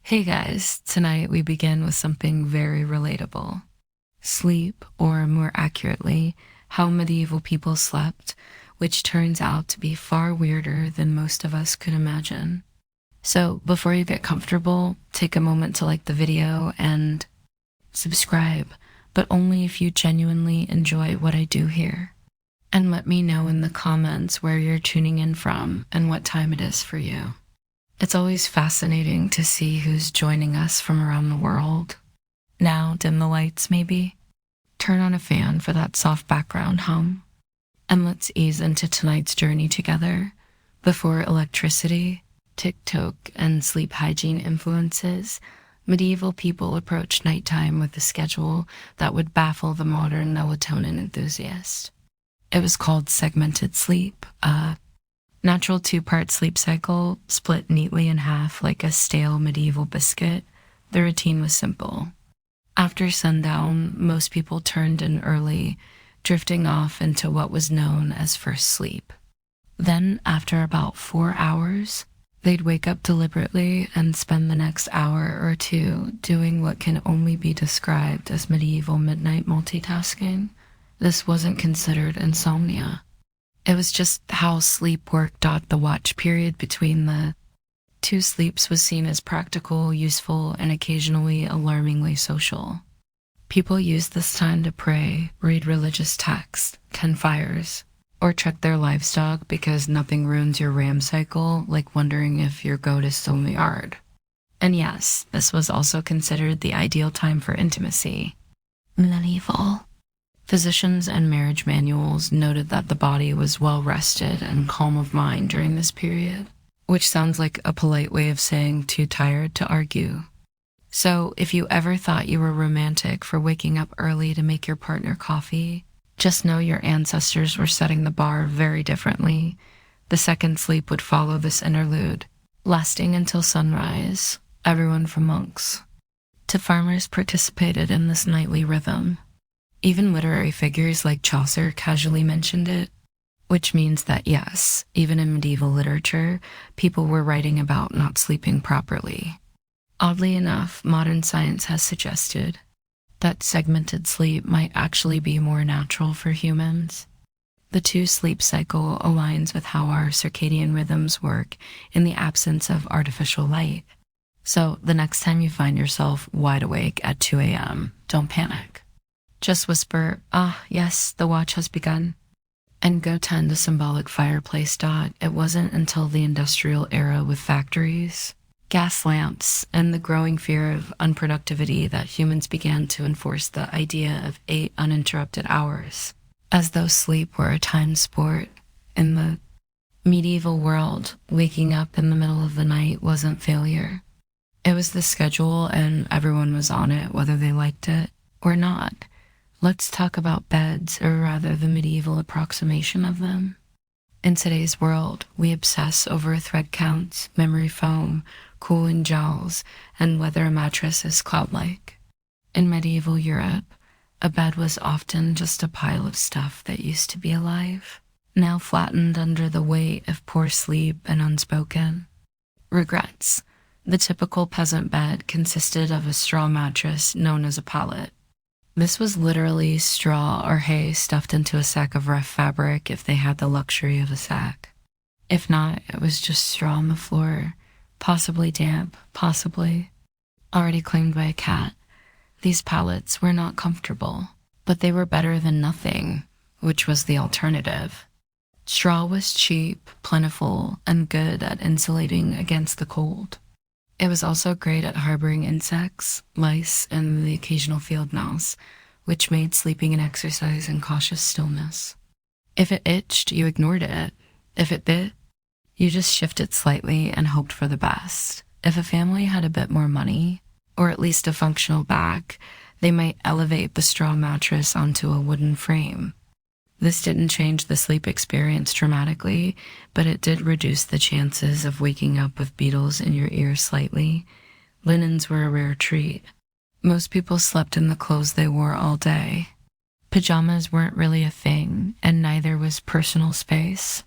Hey guys, tonight we begin with something very relatable. Sleep, or more accurately, how medieval people slept, which turns out to be far weirder than most of us could imagine. So before you get comfortable, take a moment to like the video and subscribe, but only if you genuinely enjoy what I do here. And let me know in the comments where you're tuning in from and what time it is for you. It's always fascinating to see who's joining us from around the world. Now, dim the lights, maybe. Turn on a fan for that soft background hum. And let's ease into tonight's journey together. Before electricity, tick-tock, and sleep hygiene influences, medieval people approached nighttime with a schedule that would baffle the modern melatonin enthusiast. It was called segmented sleep, a natural two-part sleep cycle split neatly in half like a stale medieval biscuit. The routine was simple. After sundown, most people turned in early, drifting off into what was known as first sleep. Then, after about 4 hours, they'd wake up deliberately and spend the next hour or two doing what can only be described as medieval midnight multitasking. This wasn't considered insomnia. It was just how sleep worked. The watch period between the two sleeps was seen as practical, useful, and occasionally alarmingly social. People used this time to pray, read religious texts, tend fires, or check their livestock because nothing ruins your RAM cycle like wondering if your goat is still in the yard. And yes, this was also considered the ideal time for intimacy. Medieval. Physicians and marriage manuals noted that the body was well rested and calm of mind during this period, which sounds like a polite way of saying too tired to argue. So if you ever thought you were romantic for waking up early to make your partner coffee, just know your ancestors were setting the bar very differently. The second sleep would follow this interlude, lasting until sunrise. Everyone from monks to farmers participated in this nightly rhythm. Even literary figures like Chaucer casually mentioned it, which means that yes, even in medieval literature, people were writing about not sleeping properly. Oddly enough, modern science has suggested that segmented sleep might actually be more natural for humans. The two-sleep cycle aligns with how our circadian rhythms work in the absence of artificial light. So the next time you find yourself wide awake at 2 a.m., don't panic. Just whisper, yes, the watch has begun, and go tend a symbolic fireplace. It wasn't until the industrial era with factories, gas lamps, and the growing fear of unproductivity that humans began to enforce the idea of 8 uninterrupted hours, as though sleep were a time sport. In the medieval world, waking up in the middle of the night wasn't failure. It was the schedule, and everyone was on it, whether they liked it or not. Let's talk about beds, or rather the medieval approximation of them. In today's world, we obsess over thread counts, memory foam, cooling gels, and whether a mattress is cloud-like. In medieval Europe, a bed was often just a pile of stuff that used to be alive, now flattened under the weight of poor sleep and unspoken regrets. The typical peasant bed consisted of a straw mattress known as a pallet. This was literally straw or hay stuffed into a sack of rough fabric if they had the luxury of a sack. If not, it was just straw on the floor, possibly damp, possibly already claimed by a cat. These pallets were not comfortable, but they were better than nothing, which was the alternative. Straw was cheap, plentiful, and good at insulating against the cold. It was also great at harboring insects, lice, and the occasional field mouse, which made sleeping an exercise in cautious stillness. If it itched, you ignored it. If it bit, you just shifted slightly and hoped for the best. If a family had a bit more money, or at least a functional back, they might elevate the straw mattress onto a wooden frame. This didn't change the sleep experience dramatically, but it did reduce the chances of waking up with beetles in your ear slightly. Linens were a rare treat. Most people slept in the clothes they wore all day. Pajamas weren't really a thing, and neither was personal space.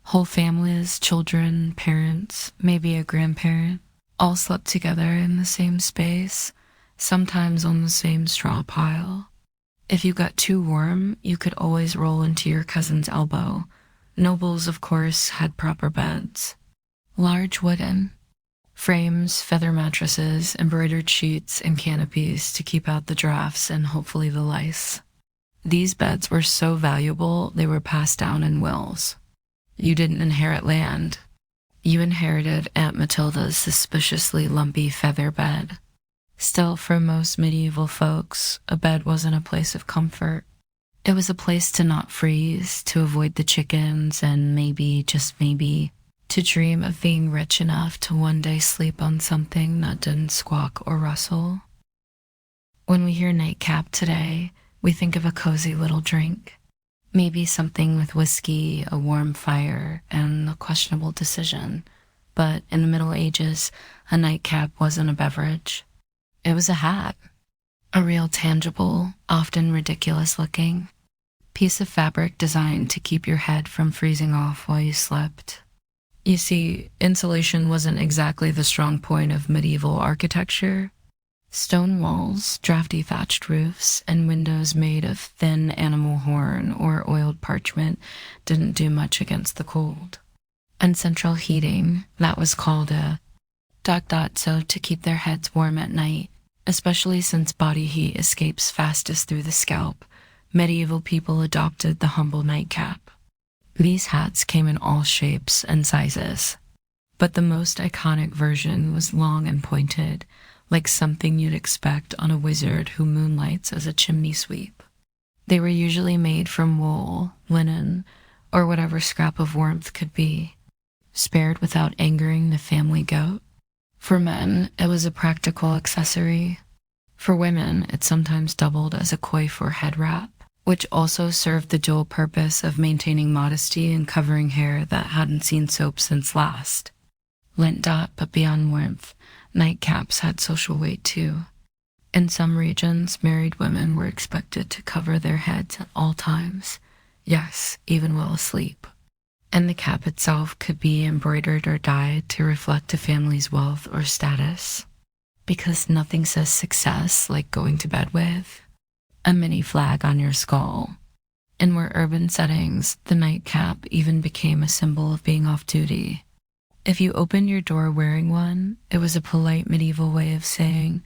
Whole families, children, parents, maybe a grandparent, All slept together in the same space, sometimes on the same straw pile. If you got too warm, you could always roll into your cousin's elbow. Nobles, of course, had proper beds. Large wooden frames, feather mattresses, embroidered sheets, and canopies to keep out the drafts and hopefully the lice. These beds were so valuable they were passed down in wills. You didn't inherit land. You inherited Aunt Matilda's suspiciously lumpy feather bed. Still, for most medieval folks, a bed wasn't a place of comfort. It was a place to not freeze, to avoid the chickens, and maybe, just maybe, to dream of being rich enough to one day sleep on something that didn't squawk or rustle. When we hear nightcap today, we think of a cozy little drink. Maybe something with whiskey, a warm fire, and a questionable decision. But in the Middle Ages, a nightcap wasn't a beverage. It was a hat. A real tangible, often ridiculous looking piece of fabric designed to keep your head from freezing off while you slept. You see, insulation wasn't exactly the strong point of medieval architecture. Stone walls, drafty thatched roofs, and windows made of thin animal horn or oiled parchment didn't do much against the cold. And central heating, that was called a so to keep their heads warm at night, especially since body heat escapes fastest through the scalp, medieval people adopted the humble nightcap. These hats came in all shapes and sizes, but the most iconic version was long and pointed, like something you'd expect on a wizard who moonlights as a chimney sweep. They were usually made from wool, linen, or whatever scrap of warmth could be, spared without angering the family goat. For men, it was a practical accessory. For women, it sometimes doubled as a coif or head wrap, which also served the dual purpose of maintaining modesty and covering hair that hadn't seen soap since last. Lint dot, but beyond warmth, nightcaps had social weight too. In some regions, married women were expected to cover their heads at all times, yes, even while asleep. And the cap itself could be embroidered or dyed to reflect a family's wealth or status. Because nothing says success like going to bed with a mini flag on your skull. In more urban settings, the nightcap even became a symbol of being off duty. If you opened your door wearing one, it was a polite medieval way of saying,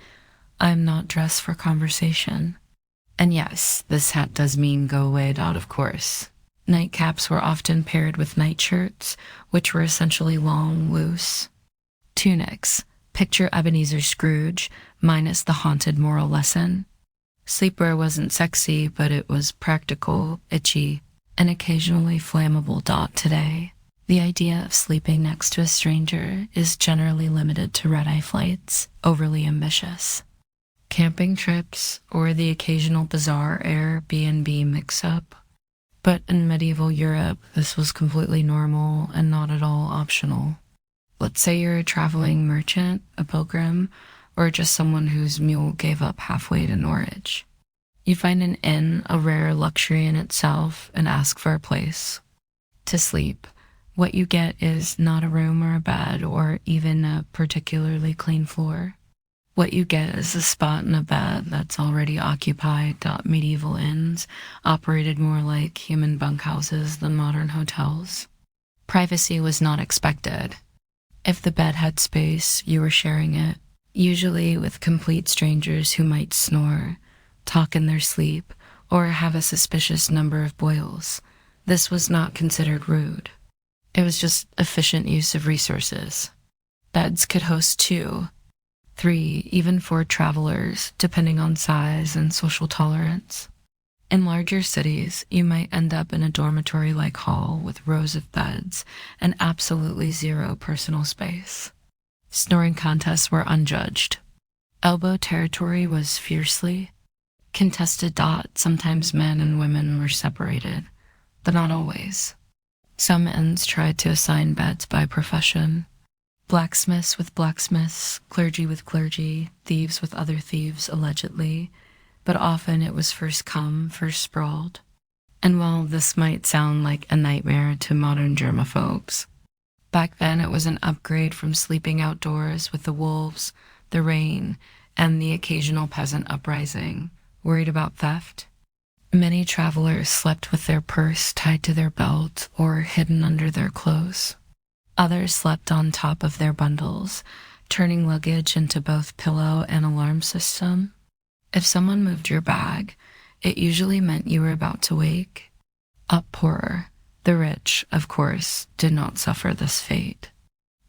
I'm not dressed for conversation. And yes, this hat does mean go away, of course. Nightcaps were often paired with nightshirts, which were essentially long, loose tunics. Picture Ebenezer Scrooge, minus the haunted moral lesson. Sleepwear wasn't sexy, but it was practical, itchy, and occasionally flammable. Today, the idea of sleeping next to a stranger is generally limited to red-eye flights, overly ambitious, camping trips, or the occasional bizarre Airbnb mix-up. But in medieval Europe, this was completely normal and not at all optional. Let's say you're a traveling merchant, a pilgrim, or just someone whose mule gave up halfway to Norwich. You find an inn a rare luxury in itself and ask for a place to sleep. What you get is not a room or a bed or even a particularly clean floor. What you get is a spot in a bed that's already occupied. Medieval inns operated more like human bunkhouses than modern hotels. Privacy was not expected. If the bed had space, you were sharing it, usually with complete strangers who might snore, talk in their sleep, or have a suspicious number of boils. This was not considered rude. It was just efficient use of resources. Beds could host 2, 3, even 4 travelers, depending on size and social tolerance. In larger cities, you might end up in a dormitory-like hall with rows of beds and absolutely zero personal space. Snoring contests were unjudged. Elbow territory was fiercely contested. Sometimes men and women were separated, but not always. Some inns tried to assign beds by profession. Blacksmiths with blacksmiths, clergy with clergy, thieves with other thieves, allegedly. But often it was first come, first sprawled. And while this might sound like a nightmare to modern germaphobes, Back then, it was an upgrade from sleeping outdoors with the wolves, the rain, and the occasional peasant uprising, worried about theft. Many travelers slept with their purse tied to their belt or hidden under their clothes. Others slept on top of their bundles, turning luggage into both pillow and alarm system. If someone moved your bag, it usually meant you were about to wake up poorer. The rich, of course, did not suffer this fate.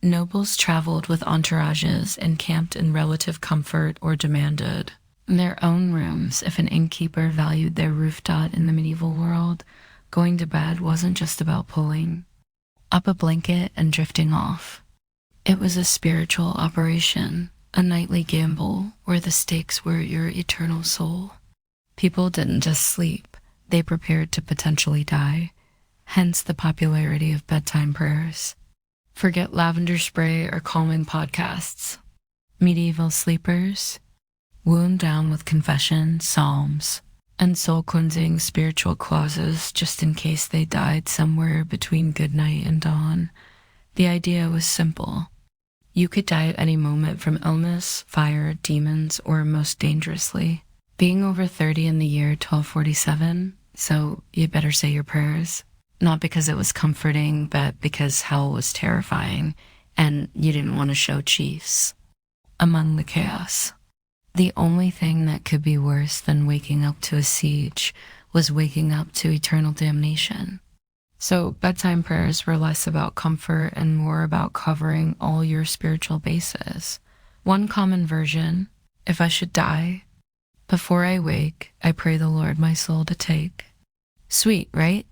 Nobles traveled with entourages and camped in relative comfort or demanded their own rooms. If an innkeeper valued their roof dot in the medieval world, going to bed wasn't just about pulling up a blanket and drifting off. It was a spiritual operation, a nightly gamble where the stakes were your eternal soul. People didn't just sleep, they prepared to potentially die. Hence the popularity of bedtime prayers. Forget lavender spray or calming podcasts. Medieval sleepers wound down with confession, psalms, and soul-cleansing spiritual clauses just in case they died somewhere between good night and dawn. The idea was simple. You could die at any moment from illness, fire, demons, or most dangerously, being over 30 in the year 1247, so you better say your prayers. Not because it was comforting, but because hell was terrifying, and you didn't want to show chiefs among the chaos. The only thing that could be worse than waking up to a siege was waking up to eternal damnation. So bedtime prayers were less about comfort and more about covering all your spiritual bases. One common version: if I should die, before I wake, I pray the Lord my soul to take. Sweet, right?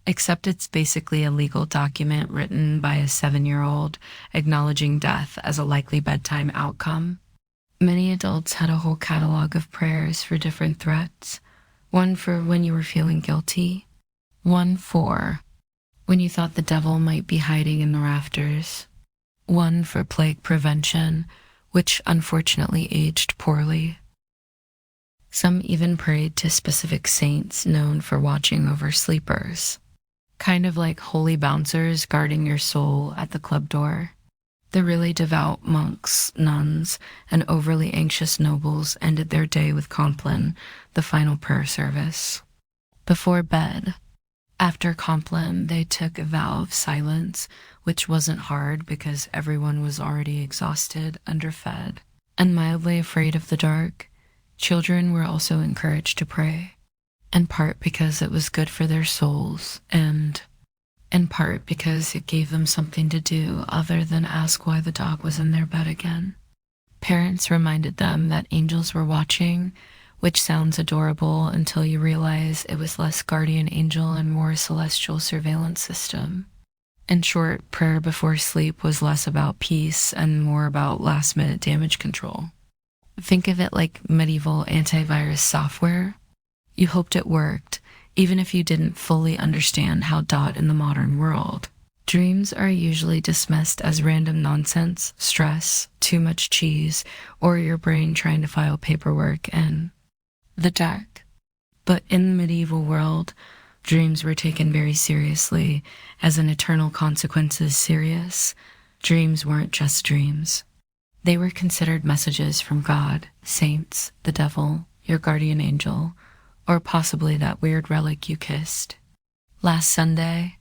Except it's basically a legal document written by a 7-year-old acknowledging death as a likely bedtime outcome. Many adults had a whole catalog of prayers for different threats. One for when you were feeling guilty. One for when you thought the devil might be hiding in the rafters. One for plague prevention, which unfortunately aged poorly. Some even prayed to specific saints known for watching over sleepers. Kind of like holy bouncers guarding your soul at the club door. The really devout monks, nuns, and overly anxious nobles ended their day with Compline, the final prayer service. Before bed, after Compline, they took a vow of silence, which wasn't hard because everyone was already exhausted, underfed, and mildly afraid of the dark. Children were also encouraged to pray, in part because it was good for their souls, and in part because it gave them something to do other than ask why the dog was in their bed again. Parents reminded them that angels were watching, which sounds adorable until you realize it was less guardian angel and more celestial surveillance system. In short, prayer before sleep was less about peace and more about last-minute damage control. Think of it like medieval antivirus software. You hoped it worked, even if you didn't fully understand how dot in the modern world. Dreams are usually dismissed as random nonsense, stress, too much cheese, or your brain trying to file paperwork in the dark. But in the medieval world, dreams were taken very seriously, as an eternal consequences serious. Dreams weren't just dreams. They were considered messages from God, saints, the devil, your guardian angel, or possibly that weird relic you kissed. Last Sunday,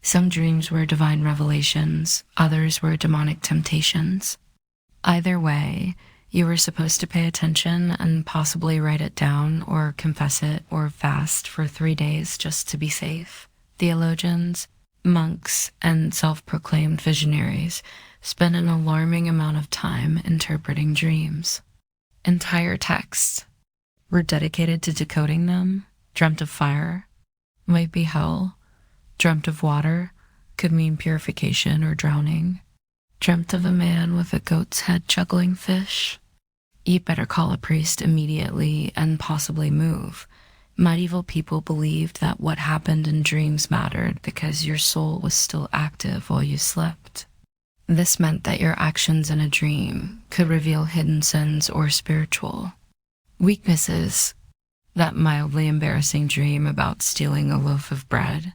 some dreams were divine revelations, others were demonic temptations. Either way, you were supposed to pay attention and possibly write it down or confess it or fast for 3 days just to be safe. Theologians, monks, and self-proclaimed visionaries spent an alarming amount of time interpreting dreams. Entire texts were dedicated to decoding them. Dreamt of fire might be hell. Dreamt of water could mean purification or drowning. Dreamt of a man with a goat's head juggling fish. You better call a priest immediately and possibly move. Medieval people believed that what happened in dreams mattered because your soul was still active while you slept. This meant that your actions in a dream could reveal hidden sins or spiritual weaknesses. That mildly embarrassing dream about stealing a loaf of bread.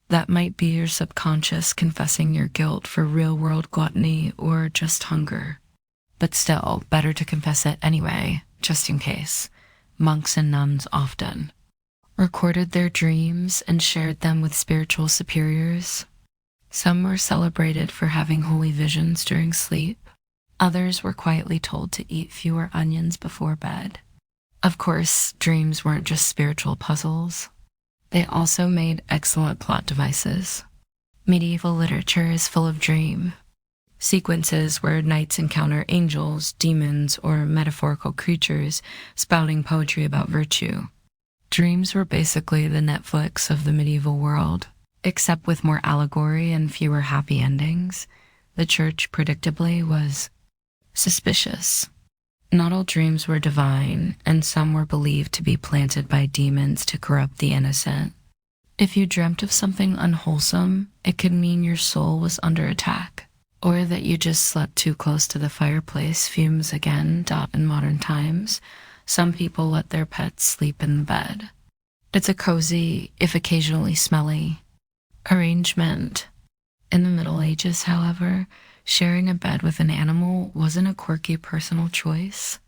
That might be your subconscious confessing your guilt for real-world gluttony or just hunger. But still, better to confess it anyway, just in case. Monks and nuns often recorded their dreams and shared them with spiritual superiors. Some were celebrated for having holy visions during sleep. Others were quietly told to eat fewer onions before bed. Of course, dreams weren't just spiritual puzzles. They also made excellent plot devices. Medieval literature is full of dream sequences where knights encounter angels, demons, or metaphorical creatures spouting poetry about virtue. Dreams were basically the Netflix of the medieval world, except with more allegory and fewer happy endings. The church, predictably, was suspicious. Not all dreams were divine, and some were believed to be planted by demons to corrupt the innocent. If you dreamt of something unwholesome, it could mean your soul was under attack, or that you just slept too close to the fireplace. Fumes again. In modern times, some people let their pets sleep in the bed. It's a cozy, if occasionally smelly, arrangement. In the Middle Ages, however, sharing a bed with an animal wasn't a quirky personal choice.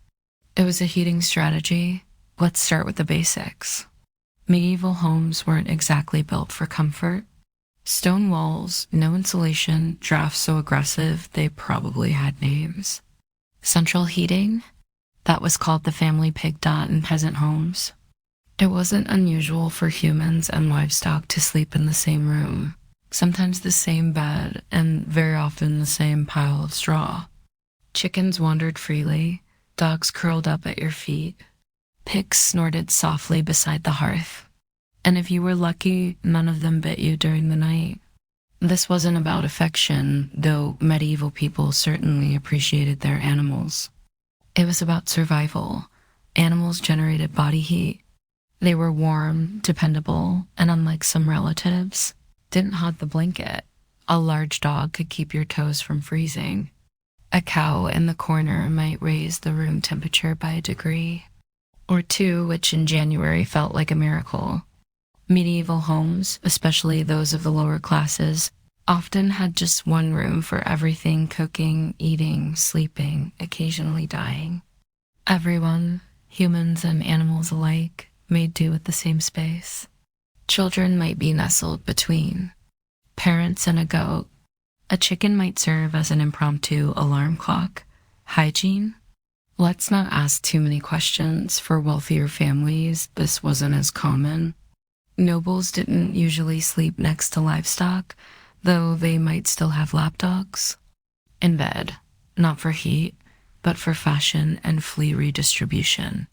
It was a heating strategy. Let's start with the basics. Medieval homes weren't exactly built for comfort. Stone walls, no insulation, drafts so aggressive they probably had names. Central heating? That was called the family pig. In peasant homes, it wasn't unusual for humans and livestock to sleep in the same room. Sometimes the same bed, and very often the same pile of straw. Chickens wandered freely, dogs curled up at your feet, pigs snorted softly beside the hearth, and if you were lucky, none of them bit you during the night. This wasn't about affection, though medieval people certainly appreciated their animals. It was about survival. Animals generated body heat. They were warm, dependable, and unlike some relatives, didn't hog the blanket. A large dog could keep your toes from freezing. A cow in the corner might raise the room temperature by a degree or two, which in January felt like a miracle. Medieval homes, especially those of the lower classes, often had just one room for everything: cooking, eating, sleeping, occasionally dying. Everyone, humans and animals alike, made do with the same space. Children might be nestled between parents and a goat. A chicken might serve as an impromptu alarm clock. Hygiene? Let's not ask too many questions. For wealthier families, this wasn't as common. Nobles didn't usually sleep next to livestock, though they might still have lapdogs. In bed, not for heat, but for fashion and flea redistribution.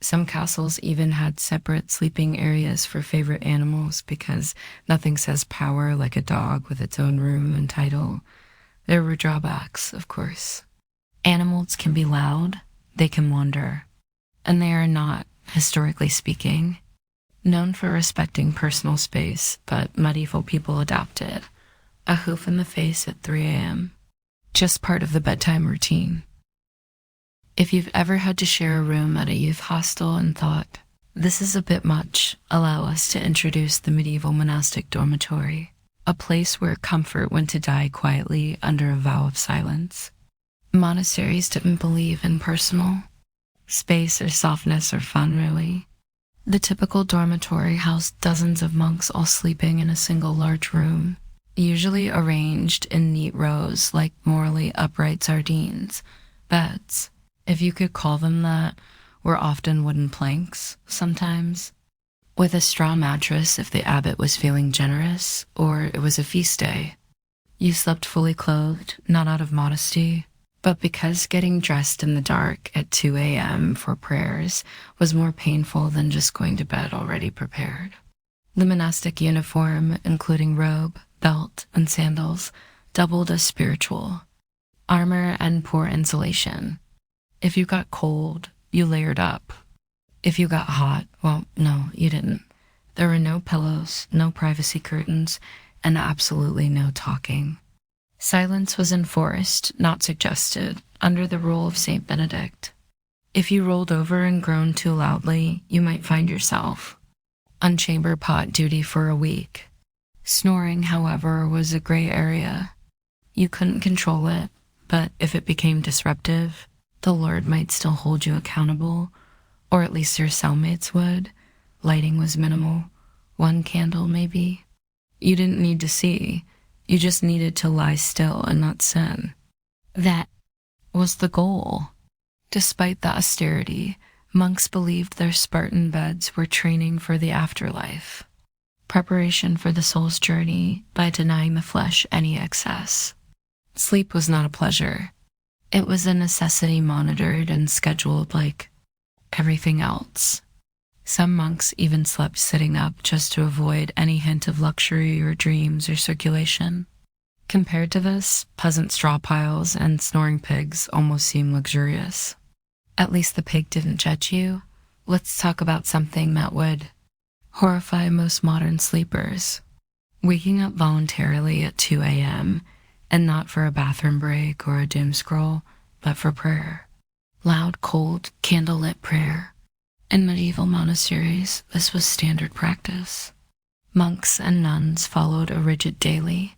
Some castles even had separate sleeping areas for favorite animals because nothing says power like a dog with its own room and title. There were drawbacks, of course. Animals can be loud, they can wander, and they are not, historically speaking, known for respecting personal space, but medieval people adapted. A hoof in the face at 3 a.m. Just part of the bedtime routine. If you've ever had to share a room at a youth hostel and thought, this is a bit much, allow us to introduce the medieval monastic dormitory, a place where comfort went to die quietly under a vow of silence. Monasteries didn't believe in personal space or softness or fun, really. The typical dormitory housed dozens of monks all sleeping in a single large room, usually arranged in neat rows like morally upright sardines. Beds, if you could call them that, were often wooden planks, sometimes, with a straw mattress if the abbot was feeling generous, or it was a feast day. You slept fully clothed, not out of modesty, but because getting dressed in the dark at 2 a.m. for prayers was more painful than just going to bed already prepared. The monastic uniform, including robe, belt, and sandals, doubled as spiritual. Armor and poor insulation. If you got cold, you layered up. If you got hot, well, no, you didn't. There were no pillows, no privacy curtains, and absolutely no talking. Silence was enforced, not suggested, under the rule of Saint Benedict. If you rolled over and groaned too loudly, you might find yourself on chamber pot duty for a week. Snoring, however, was a gray area. You couldn't control it, but if it became disruptive, the Lord might still hold you accountable, or at least your cellmates would. Lighting was minimal, one candle maybe. You didn't need to see, you just needed to lie still and not sin. That was the goal. Despite the austerity, monks believed their Spartan beds were training for the afterlife, preparation for the soul's journey by denying the flesh any excess. Sleep was not a pleasure. It was a necessity monitored and scheduled like everything else. Some monks even slept sitting up just to avoid any hint of luxury or dreams or circulation. Compared to this, peasant straw piles and snoring pigs almost seem luxurious. At least the pig didn't judge you. Let's talk about something that would horrify most modern sleepers. Waking up voluntarily at 2 a.m., and not for a bathroom break or a doom scroll, but for prayer. Loud, cold, candlelit prayer. In medieval monasteries, this was standard practice. Monks and nuns followed a rigid daily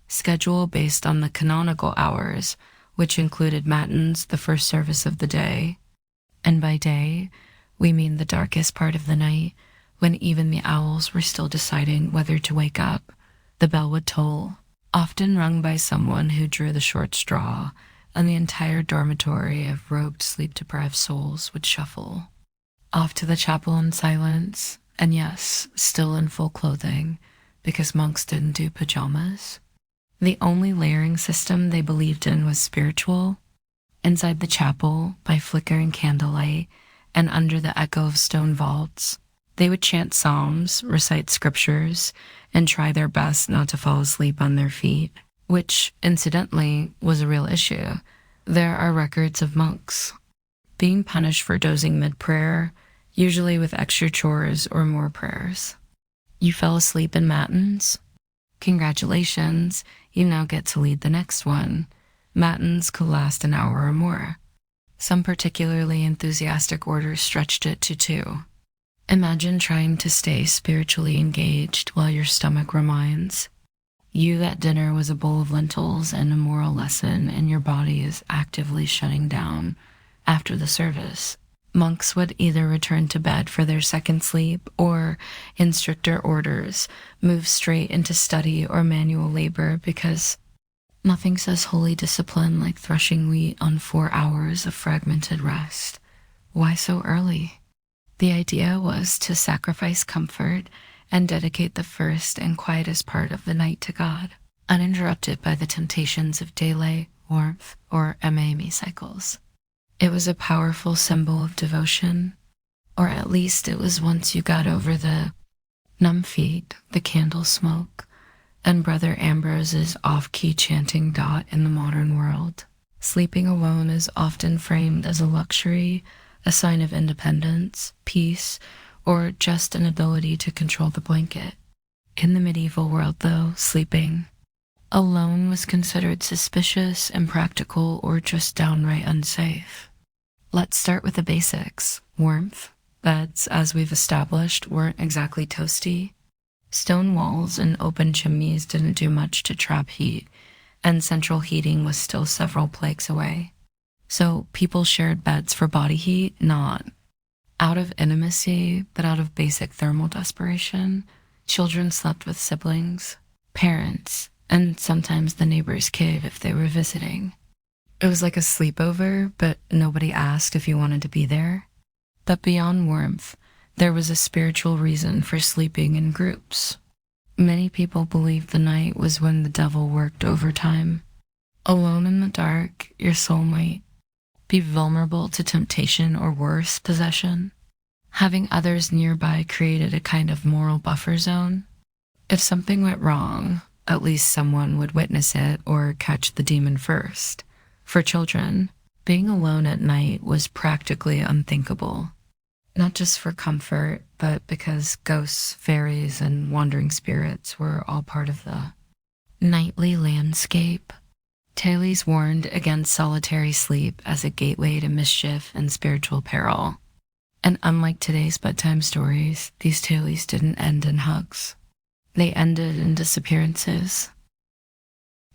schedule based on the canonical hours, which included matins, the first service of the day. And by day, we mean the darkest part of the night, when even the owls were still deciding whether to wake up. The bell would toll, often rung by someone who drew the short straw, and the entire dormitory of robed sleep-deprived souls would shuffle off to the chapel in silence, and yes, still in full clothing, because monks didn't do pajamas. The only layering system they believed in was spiritual. Inside the chapel, by flickering candlelight, and under the echo of stone vaults, they would chant psalms, recite scriptures, and try their best not to fall asleep on their feet, which, incidentally, was a real issue. There are records of monks being punished for dozing mid-prayer, usually with extra chores or more prayers. You fell asleep in matins? Congratulations, you now get to lead the next one. Matins could last an hour or more. Some particularly enthusiastic orders stretched it to 2. Imagine trying to stay spiritually engaged while your stomach reminds you that dinner was a bowl of lentils and a moral lesson, and your body is actively shutting down after the service. Monks would either return to bed for their second sleep or, in stricter orders, move straight into study or manual labor, because nothing says holy discipline like threshing wheat on 4 hours of fragmented rest. Why so early? The idea was to sacrifice comfort and dedicate the first and quietest part of the night to God, uninterrupted by the temptations of daylight, warmth, or MAME cycles. It was a powerful symbol of devotion, or at least it was once you got over the numb feet, the candle smoke, and Brother Ambrose's off-key chanting dot in the modern world. Sleeping alone is often framed as a luxury, a sign of independence, peace, or just an ability to control the blanket. In the medieval world, though, sleeping alone was considered suspicious, impractical, or just downright unsafe. Let's start with the basics. Warmth. Beds, as we've established, weren't exactly toasty. Stone walls and open chimneys didn't do much to trap heat, and central heating was still several plagues away. So people shared beds for body heat, not out of intimacy, but out of basic thermal desperation. Children slept with siblings, parents, and sometimes the neighbor's kid if they were visiting. It was like a sleepover, but nobody asked if you wanted to be there. But beyond warmth, there was a spiritual reason for sleeping in groups. Many people believed the night was when the devil worked overtime. Alone in the dark, your soul might be vulnerable to temptation or worse, possession. Having others nearby created a kind of moral buffer zone. If something went wrong, at least someone would witness it or catch the demon first. For children, being alone at night was practically unthinkable. Not just for comfort, but because ghosts, fairies, and wandering spirits were all part of the nightly landscape. Thales warned against solitary sleep as a gateway to mischief and spiritual peril. And unlike today's bedtime stories, these Thales didn't end in hugs. They ended in disappearances.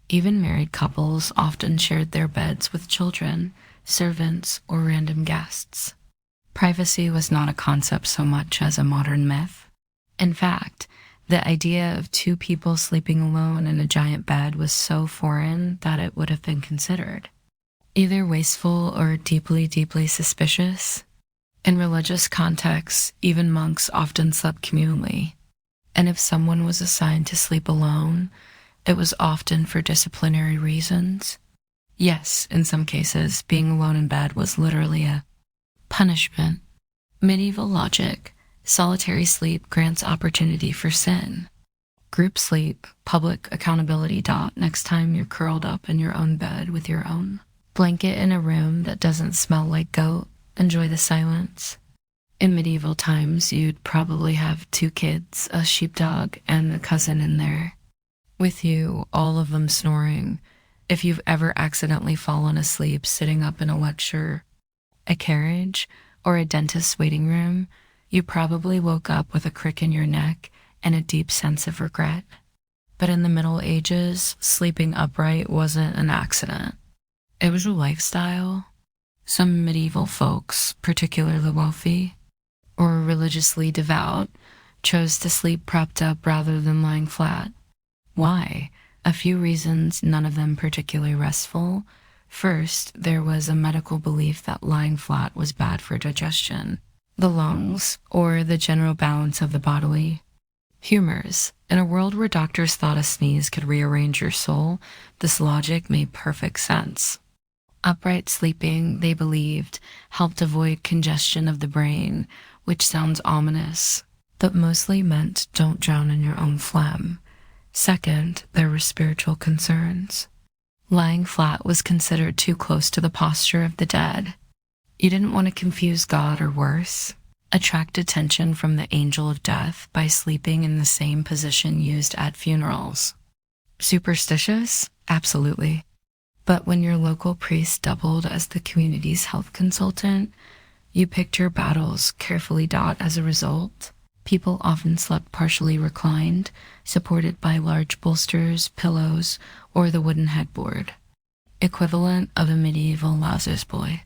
Even married couples often shared their beds with children, servants, or random guests. Privacy was not a concept so much as a modern myth. In fact, the idea of two people sleeping alone in a giant bed was so foreign that it would have been considered either wasteful or deeply, deeply suspicious. In religious contexts, even monks often slept communally, and if someone was assigned to sleep alone, it was often for disciplinary reasons. Yes, in some cases, being alone in bed was literally a punishment. Medieval logic, solitary sleep grants opportunity for sin. Group sleep, public accountability. Next time you're curled up in your own bed with your own blanket in a room that doesn't smell like goat, enjoy the silence. In medieval times, you'd probably have 2 kids, a sheepdog, and a cousin in there with you, all of them snoring. If you've ever accidentally fallen asleep sitting up in a lecture, a carriage, or a dentist's waiting room, you probably woke up with a crick in your neck and a deep sense of regret. But in the Middle Ages, sleeping upright wasn't an accident. It was a lifestyle. Some medieval folks, particularly wealthy or religiously devout, chose to sleep propped up rather than lying flat. Why? A few reasons, none of them particularly restful. First, there was a medical belief that lying flat was bad for digestion, the lungs, or the general balance of the bodily humors. In a world where doctors thought a sneeze could rearrange your soul, this logic made perfect sense. Upright sleeping, they believed, helped avoid congestion of the brain, which sounds ominous, but mostly meant don't drown in your own phlegm. Second, there were spiritual concerns. Lying flat was considered too close to the posture of the dead. You didn't want to confuse God, or worse, attract attention from the angel of death by sleeping in the same position used at funerals. Superstitious? Absolutely. But when your local priest doubled as the community's health consultant, you picked your battles carefully. As a result, people often slept partially reclined, supported by large bolsters, pillows, or the wooden headboard, equivalent of a medieval Lazarus boy.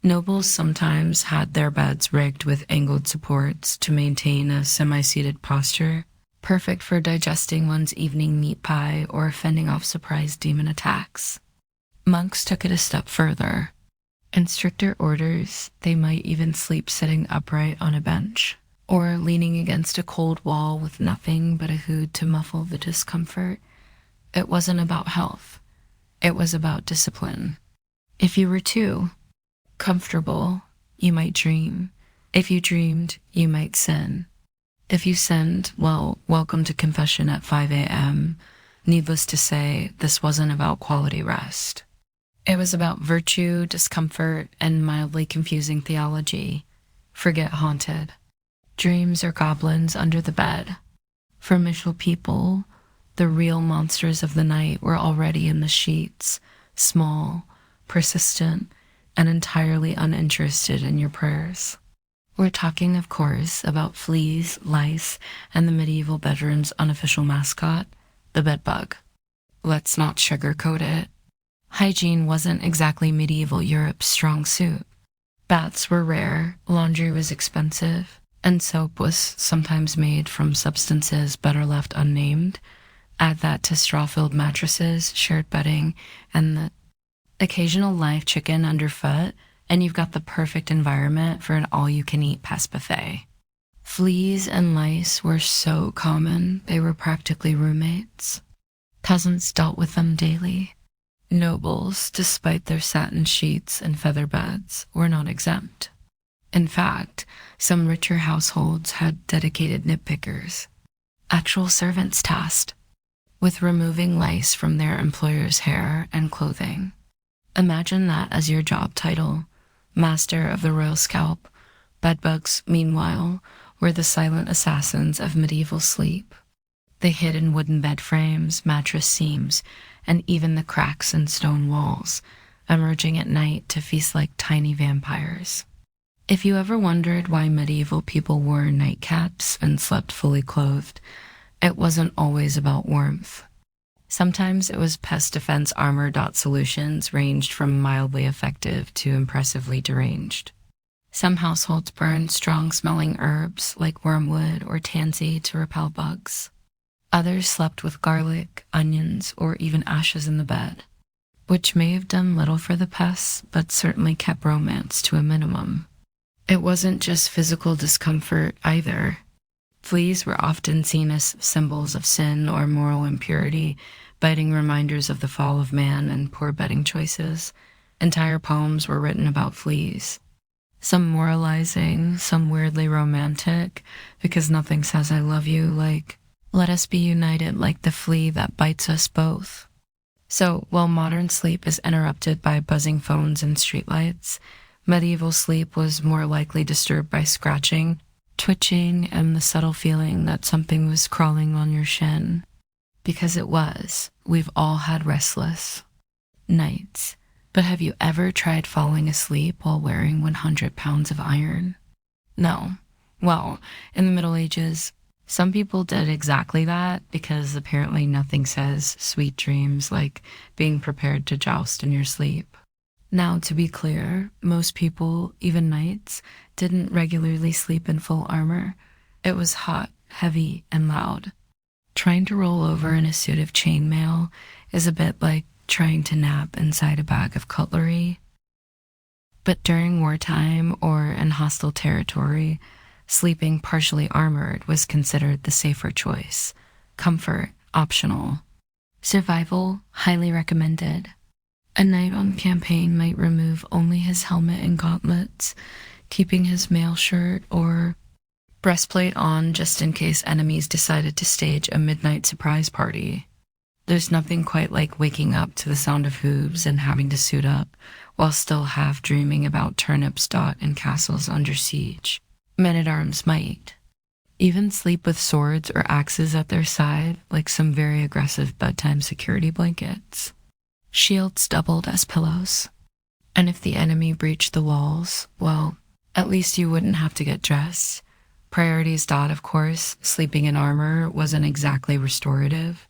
Nobles sometimes had their beds rigged with angled supports to maintain a semi-seated posture, perfect for digesting one's evening meat pie or fending off surprise demon attacks. Monks took it a step further. In stricter orders, they might even sleep sitting upright on a bench, or leaning against a cold wall with nothing but a hood to muffle the discomfort. It wasn't about health. It was about discipline. If you were too comfortable, you might dream. If you dreamed, you might sin. If you sinned, well, welcome to confession at 5 a.m. Needless to say, this wasn't about quality rest. It was about virtue, discomfort, and mildly confusing theology. Forget haunted. Dreams or goblins under the bed. For medieval people, the real monsters of the night were already in the sheets, small, persistent, and entirely uninterested in your prayers. We're talking, of course, about fleas, lice, and the medieval bedroom's unofficial mascot, the bedbug. Let's not sugarcoat it. Hygiene wasn't exactly medieval Europe's strong suit. Baths were rare, laundry was expensive, and soap was sometimes made from substances better left unnamed. Add that to straw-filled mattresses, shared bedding, and the occasional live chicken underfoot, and you've got the perfect environment for an all-you-can-eat past buffet. Fleas and lice were so common, they were practically roommates. Peasants dealt with them daily. Nobles, despite their satin sheets and feather beds, were not exempt. In fact, some richer households had dedicated nitpickers, actual servants tasked with removing lice from their employer's hair and clothing. Imagine that as your job title, master of the royal scalp. Bedbugs, meanwhile, were the silent assassins of medieval sleep. They hid in wooden bed frames, mattress seams, and even the cracks in stone walls, emerging at night to feast like tiny vampires. If you ever wondered why medieval people wore nightcaps and slept fully clothed, It wasn't always about warmth. Sometimes it was pest defense armor. Solutions ranged from mildly effective to impressively deranged. Some households burned strong-smelling herbs like wormwood or tansy to repel bugs. Others slept with garlic, onions, or even ashes in the bed, which may have done little for the pests, but certainly kept romance to a minimum. It wasn't just physical discomfort either. Fleas were often seen as symbols of sin or moral impurity, biting reminders of the fall of man and poor bedding choices. Entire poems were written about fleas. Some moralizing, some weirdly romantic, because nothing says I love you like, let us be united like the flea that bites us both. So, while modern sleep is interrupted by buzzing phones and streetlights, medieval sleep was more likely disturbed by scratching, twitching, and the subtle feeling that something was crawling on your shin. Because it was. We've all had restless nights. But have you ever tried falling asleep while wearing 100 pounds of iron? No. Well, in the Middle Ages, some people did exactly that because apparently nothing says sweet dreams like being prepared to joust in your sleep. Now, to be clear, most people, even knights, didn't regularly sleep in full armor. It was hot, heavy, and loud. Trying to roll over in a suit of chainmail is a bit like trying to nap inside a bag of cutlery. But during wartime or in hostile territory, sleeping partially armored was considered the safer choice. Comfort, optional. Survival, highly recommended. A knight on campaign might remove only his helmet and gauntlets, keeping his mail shirt or breastplate on just in case enemies decided to stage a midnight surprise party. There's nothing quite like waking up to the sound of hooves and having to suit up while still half dreaming about turnips and castles under siege. Men-at-arms might even sleep with swords or axes at their side, like some very aggressive bedtime security blankets. Shields doubled as pillows. And if the enemy breached the walls, well, at least you wouldn't have to get dressed. Priorities. Of course, sleeping in armor wasn't exactly restorative.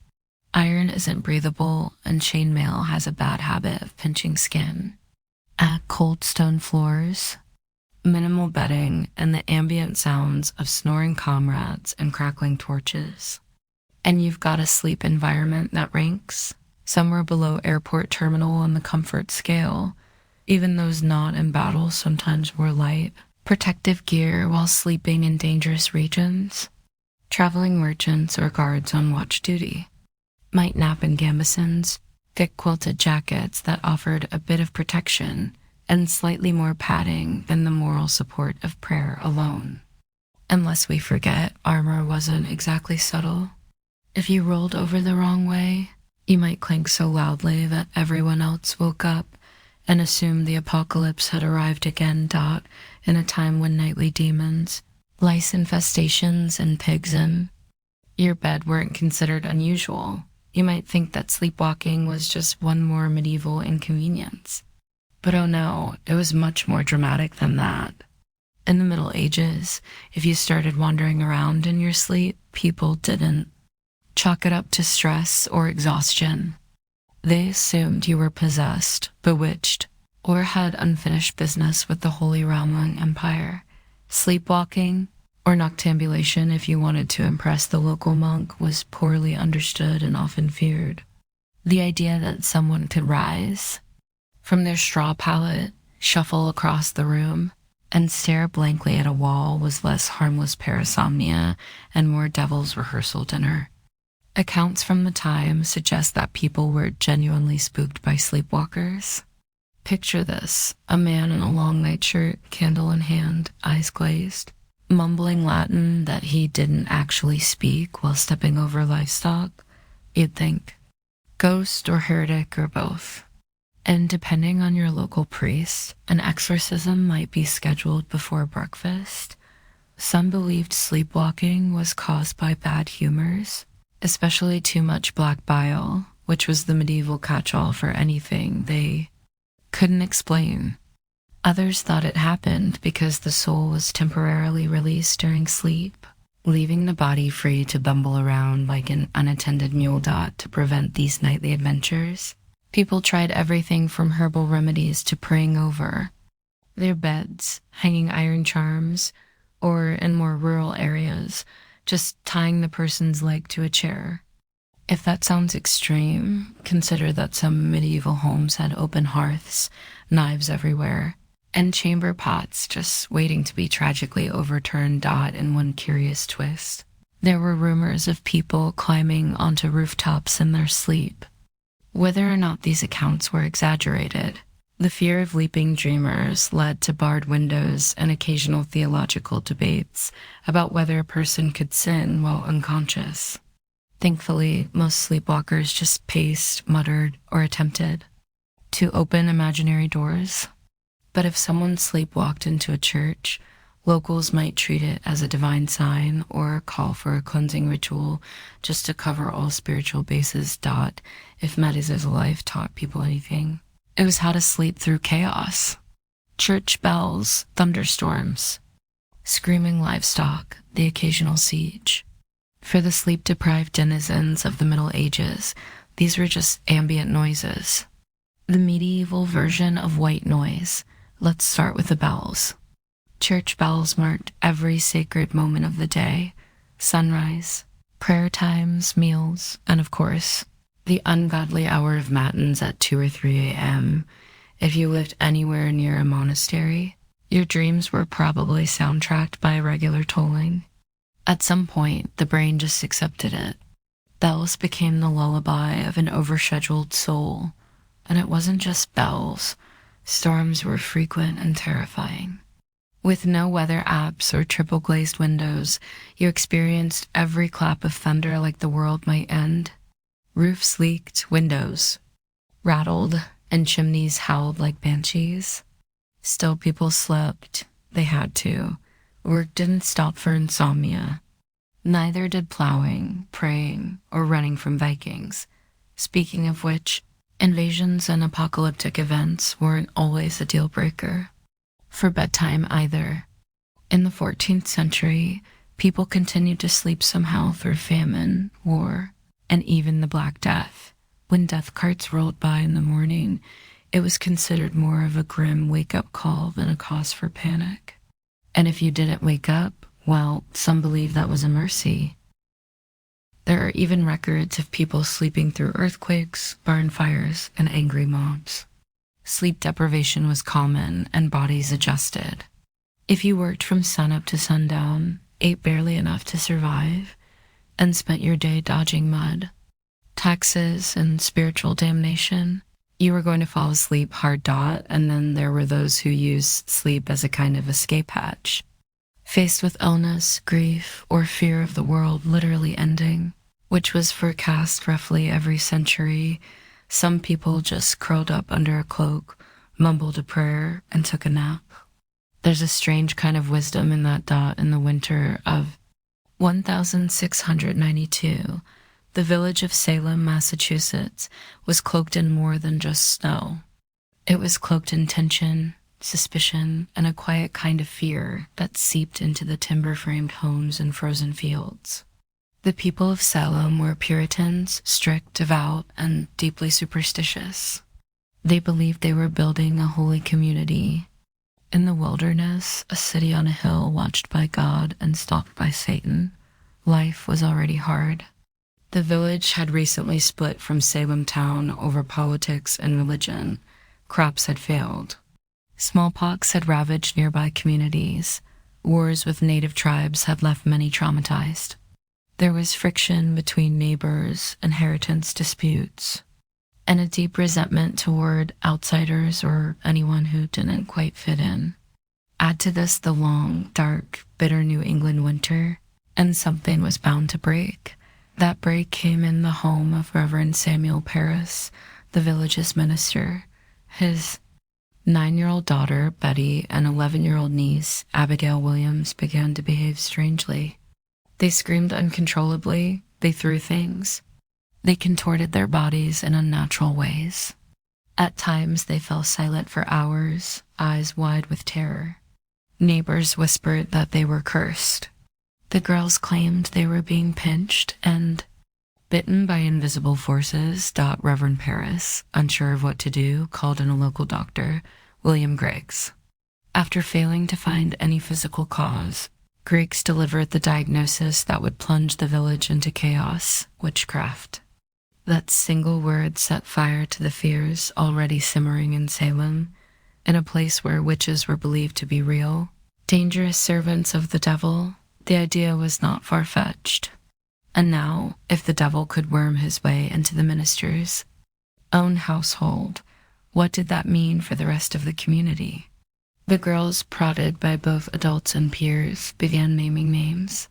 Iron isn't breathable, and chainmail has a bad habit of pinching skin. Add cold stone floors, minimal bedding, and the ambient sounds of snoring comrades and crackling torches. And you've got a sleep environment that ranks somewhere below airport terminal on the comfort scale. Even those not in battle sometimes wore light, protective gear while sleeping in dangerous regions. Traveling merchants or guards on watch duty might nap in gambesons, thick quilted jackets that offered a bit of protection and slightly more padding than the moral support of prayer alone. Unless we forget, armor wasn't exactly subtle. If you rolled over the wrong way, you might clink so loudly that everyone else woke up and assumed the apocalypse had arrived again. In a time when nightly demons, lice infestations, and pigs in your bed weren't considered unusual. You might think that sleepwalking was just one more medieval inconvenience. But oh no, it was much more dramatic than that. In the Middle Ages, if you started wandering around in your sleep, people didn't chalk it up to stress or exhaustion. They assumed you were possessed, bewitched, or had unfinished business with the Holy Roman Empire. Sleepwalking, or noctambulation if you wanted to impress the local monk, was poorly understood and often feared. The idea that someone could rise from their straw pallet, shuffle across the room, and stare blankly at a wall was less harmless parasomnia and more devil's rehearsal dinner. Accounts from the time suggest that people were genuinely spooked by sleepwalkers. Picture this: a man in a long nightshirt, candle in hand, eyes glazed, mumbling Latin that he didn't actually speak while stepping over livestock. You'd think ghost or heretic or both. And depending on your local priest, an exorcism might be scheduled before breakfast. Some believed sleepwalking was caused by bad humors, especially too much black bile, which was the medieval catch-all for anything they couldn't explain. Others thought it happened because the soul was temporarily released during sleep, leaving the body free to bumble around like an unattended mule to prevent these nightly adventures. People tried everything from herbal remedies to praying over their beds, hanging iron charms, or in more rural areas, just tying the person's leg to a chair. If that sounds extreme, consider that some medieval homes had open hearths, knives everywhere, and chamber pots just waiting to be tragically overturned. In one curious twist, there were rumors of people climbing onto rooftops in their sleep. Whether or not these accounts were exaggerated, the fear of leaping dreamers led to barred windows and occasional theological debates about whether a person could sin while unconscious. Thankfully, most sleepwalkers just paced, muttered, or attempted to open imaginary doors. But if someone sleepwalked into a church, locals might treat it as a divine sign or call for a cleansing ritual just to cover all spiritual bases. If Maddie's life taught people anything, it was how to sleep through chaos. Church bells, thunderstorms, screaming livestock, the occasional siege. For the sleep-deprived denizens of the Middle Ages, these were just ambient noises. The medieval version of white noise. Let's start with the bells. Church bells marked every sacred moment of the day: sunrise, prayer times, meals, and of course, the ungodly hour of matins at 2 or 3 a.m. If you lived anywhere near a monastery, your dreams were probably soundtracked by regular tolling. At some point, the brain just accepted it. Bells became the lullaby of an overscheduled soul, and it wasn't just bells. Storms were frequent and terrifying. With no weather apps or triple-glazed windows, you experienced every clap of thunder like the world might end. Roofs leaked, windows rattled, and chimneys howled like banshees. Still, people slept. They had to. Work didn't stop for insomnia. Neither did plowing, praying, or running from Vikings. Speaking of which, invasions and apocalyptic events weren't always a deal-breaker for bedtime either. In the 14th century, people continued to sleep somehow through famine, war, and even the Black Death. When death carts rolled by in the morning, it was considered more of a grim wake-up call than a cause for panic. And if you didn't wake up, well, some believe that was a mercy. There are even records of people sleeping through earthquakes, barn fires, and angry mobs. Sleep deprivation was common, and bodies adjusted. If you worked from sunup to sundown, ate barely enough to survive, and spent your day dodging mud, taxes, and spiritual damnation, you were going to fall asleep hard. And then there were those who used sleep as a kind of escape hatch. Faced with illness, grief, or fear of the world literally ending, which was forecast roughly every century, some people just curled up under a cloak, mumbled a prayer, and took a nap. There's a strange kind of wisdom in that. In the winter of 1692, the village of Salem, Massachusetts, was cloaked in more than just snow. It was cloaked in tension, suspicion, and a quiet kind of fear that seeped into the timber-framed homes and frozen fields. The people of Salem were Puritans, strict, devout, and deeply superstitious. They believed they were building a holy community. In the wilderness, a city on a hill watched by God and stalked by Satan, life was already hard. The village had recently split from Salem town over politics and religion. Crops had failed. Smallpox had ravaged nearby communities. Wars with native tribes had left many traumatized. There was friction between neighbors, inheritance disputes, and a deep resentment toward outsiders or anyone who didn't quite fit in. Add to this the long, dark, bitter New England winter, and something was bound to break. That break came in the home of Reverend Samuel Parris, the village's minister. His 9-year-old daughter, Betty, and 11-year-old niece, Abigail Williams, began to behave strangely. They screamed uncontrollably, they threw things. They contorted their bodies in unnatural ways. At times, they fell silent for hours, eyes wide with terror. Neighbors whispered that they were cursed. The girls claimed they were being pinched and bitten by invisible forces. Reverend Paris, unsure of what to do, called in a local doctor, William Griggs. After failing to find any physical cause, Griggs delivered the diagnosis that would plunge the village into chaos: witchcraft. That single word set fire to the fears already simmering in Salem, in a place where witches were believed to be real, dangerous servants of the devil. The idea was not far-fetched. And now, if the devil could worm his way into the minister's own household, what did that mean for the rest of the community? The girls, prodded by both adults and peers, began naming names.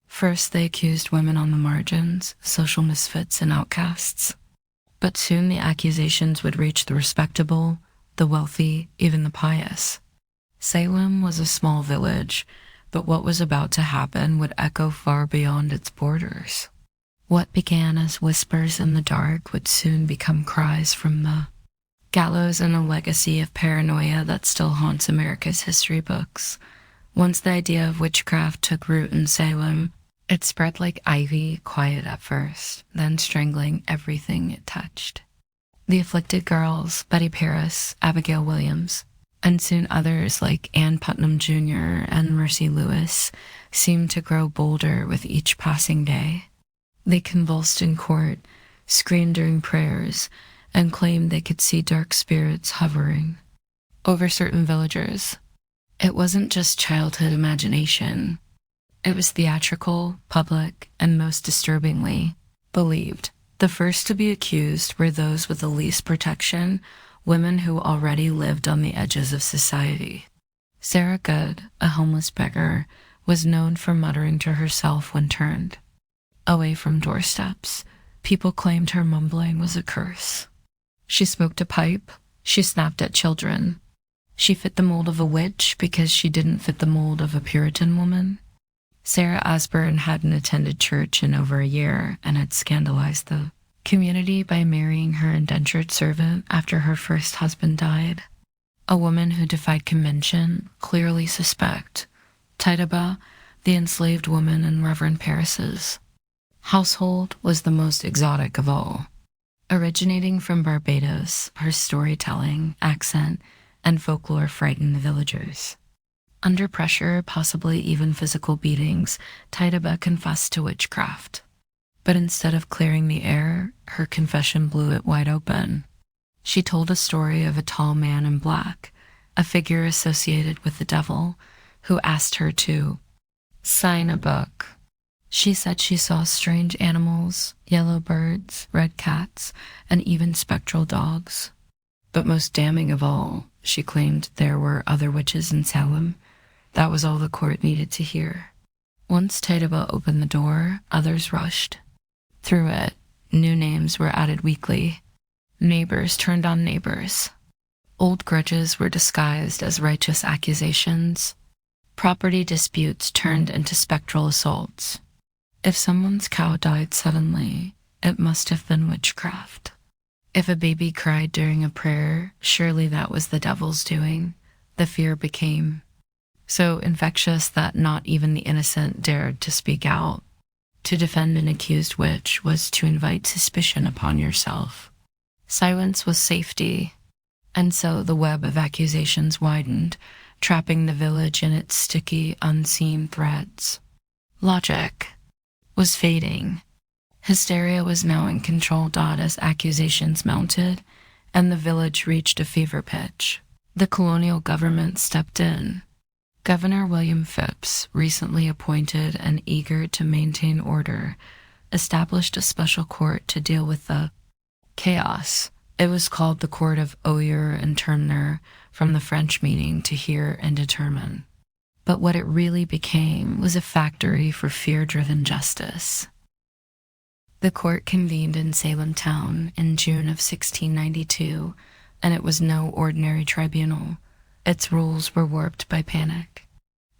First, they accused women on the margins, social misfits and outcasts. But soon the accusations would reach the respectable, the wealthy, even the pious. Salem was a small village, but what was about to happen would echo far beyond its borders. What began as whispers in the dark would soon become cries from the gallows, and a legacy of paranoia that still haunts America's history books. Once the idea of witchcraft took root in Salem, it spread like ivy, quiet at first, then strangling everything it touched. The afflicted girls, Betty Paris, Abigail Williams, and soon others like Ann Putnam Jr. and Mercy Lewis, seemed to grow bolder with each passing day. They convulsed in court, screamed during prayers, and claimed they could see dark spirits hovering over certain villagers. It wasn't just childhood imagination. It was theatrical, public, and most disturbingly, believed. The first to be accused were those with the least protection, women who already lived on the edges of society. Sarah Good, a homeless beggar, was known for muttering to herself when turned away from doorsteps. People claimed her mumbling was a curse. She smoked a pipe. She snapped at children. She fit the mold of a witch because she didn't fit the mold of a Puritan woman. Sarah Osborne hadn't attended church in over a year and had scandalized the community by marrying her indentured servant after her first husband died. A woman who defied convention, clearly suspect. Tituba, the enslaved woman in Reverend Paris's household, was the most exotic of all. Originating from Barbados, her storytelling, accent, and folklore frightened the villagers. Under pressure, possibly even physical beatings, Tituba confessed to witchcraft. But instead of clearing the air, her confession blew it wide open. She told a story of a tall man in black, a figure associated with the devil, who asked her to sign a book. She said she saw strange animals, yellow birds, red cats, and even spectral dogs. But most damning of all, she claimed there were other witches in Salem. That was all the court needed to hear. Once Tituba opened the door, others rushed. Through it, new names were added weekly. Neighbors turned on neighbors. Old grudges were disguised as righteous accusations. Property disputes turned into spectral assaults. If someone's cow died suddenly, it must have been witchcraft. If a baby cried during a prayer, surely that was the devil's doing. The fear became so infectious that not even the innocent dared to speak out. To defend an accused witch was to invite suspicion upon yourself. Silence was safety, and so the web of accusations widened, trapping the village in its sticky, unseen threads. Logic was fading. Hysteria was now in control. As accusations mounted, and the village reached a fever pitch. The colonial government stepped in. Governor William Phipps, recently appointed and eager to maintain order, established a special court to deal with the chaos. It was called the Court of Oyer and Terminer, from the French meaning to hear and determine. But what it really became was a factory for fear-driven justice. The court convened in Salem town in June of 1692, and it was no ordinary tribunal. Its rules were warped by panic.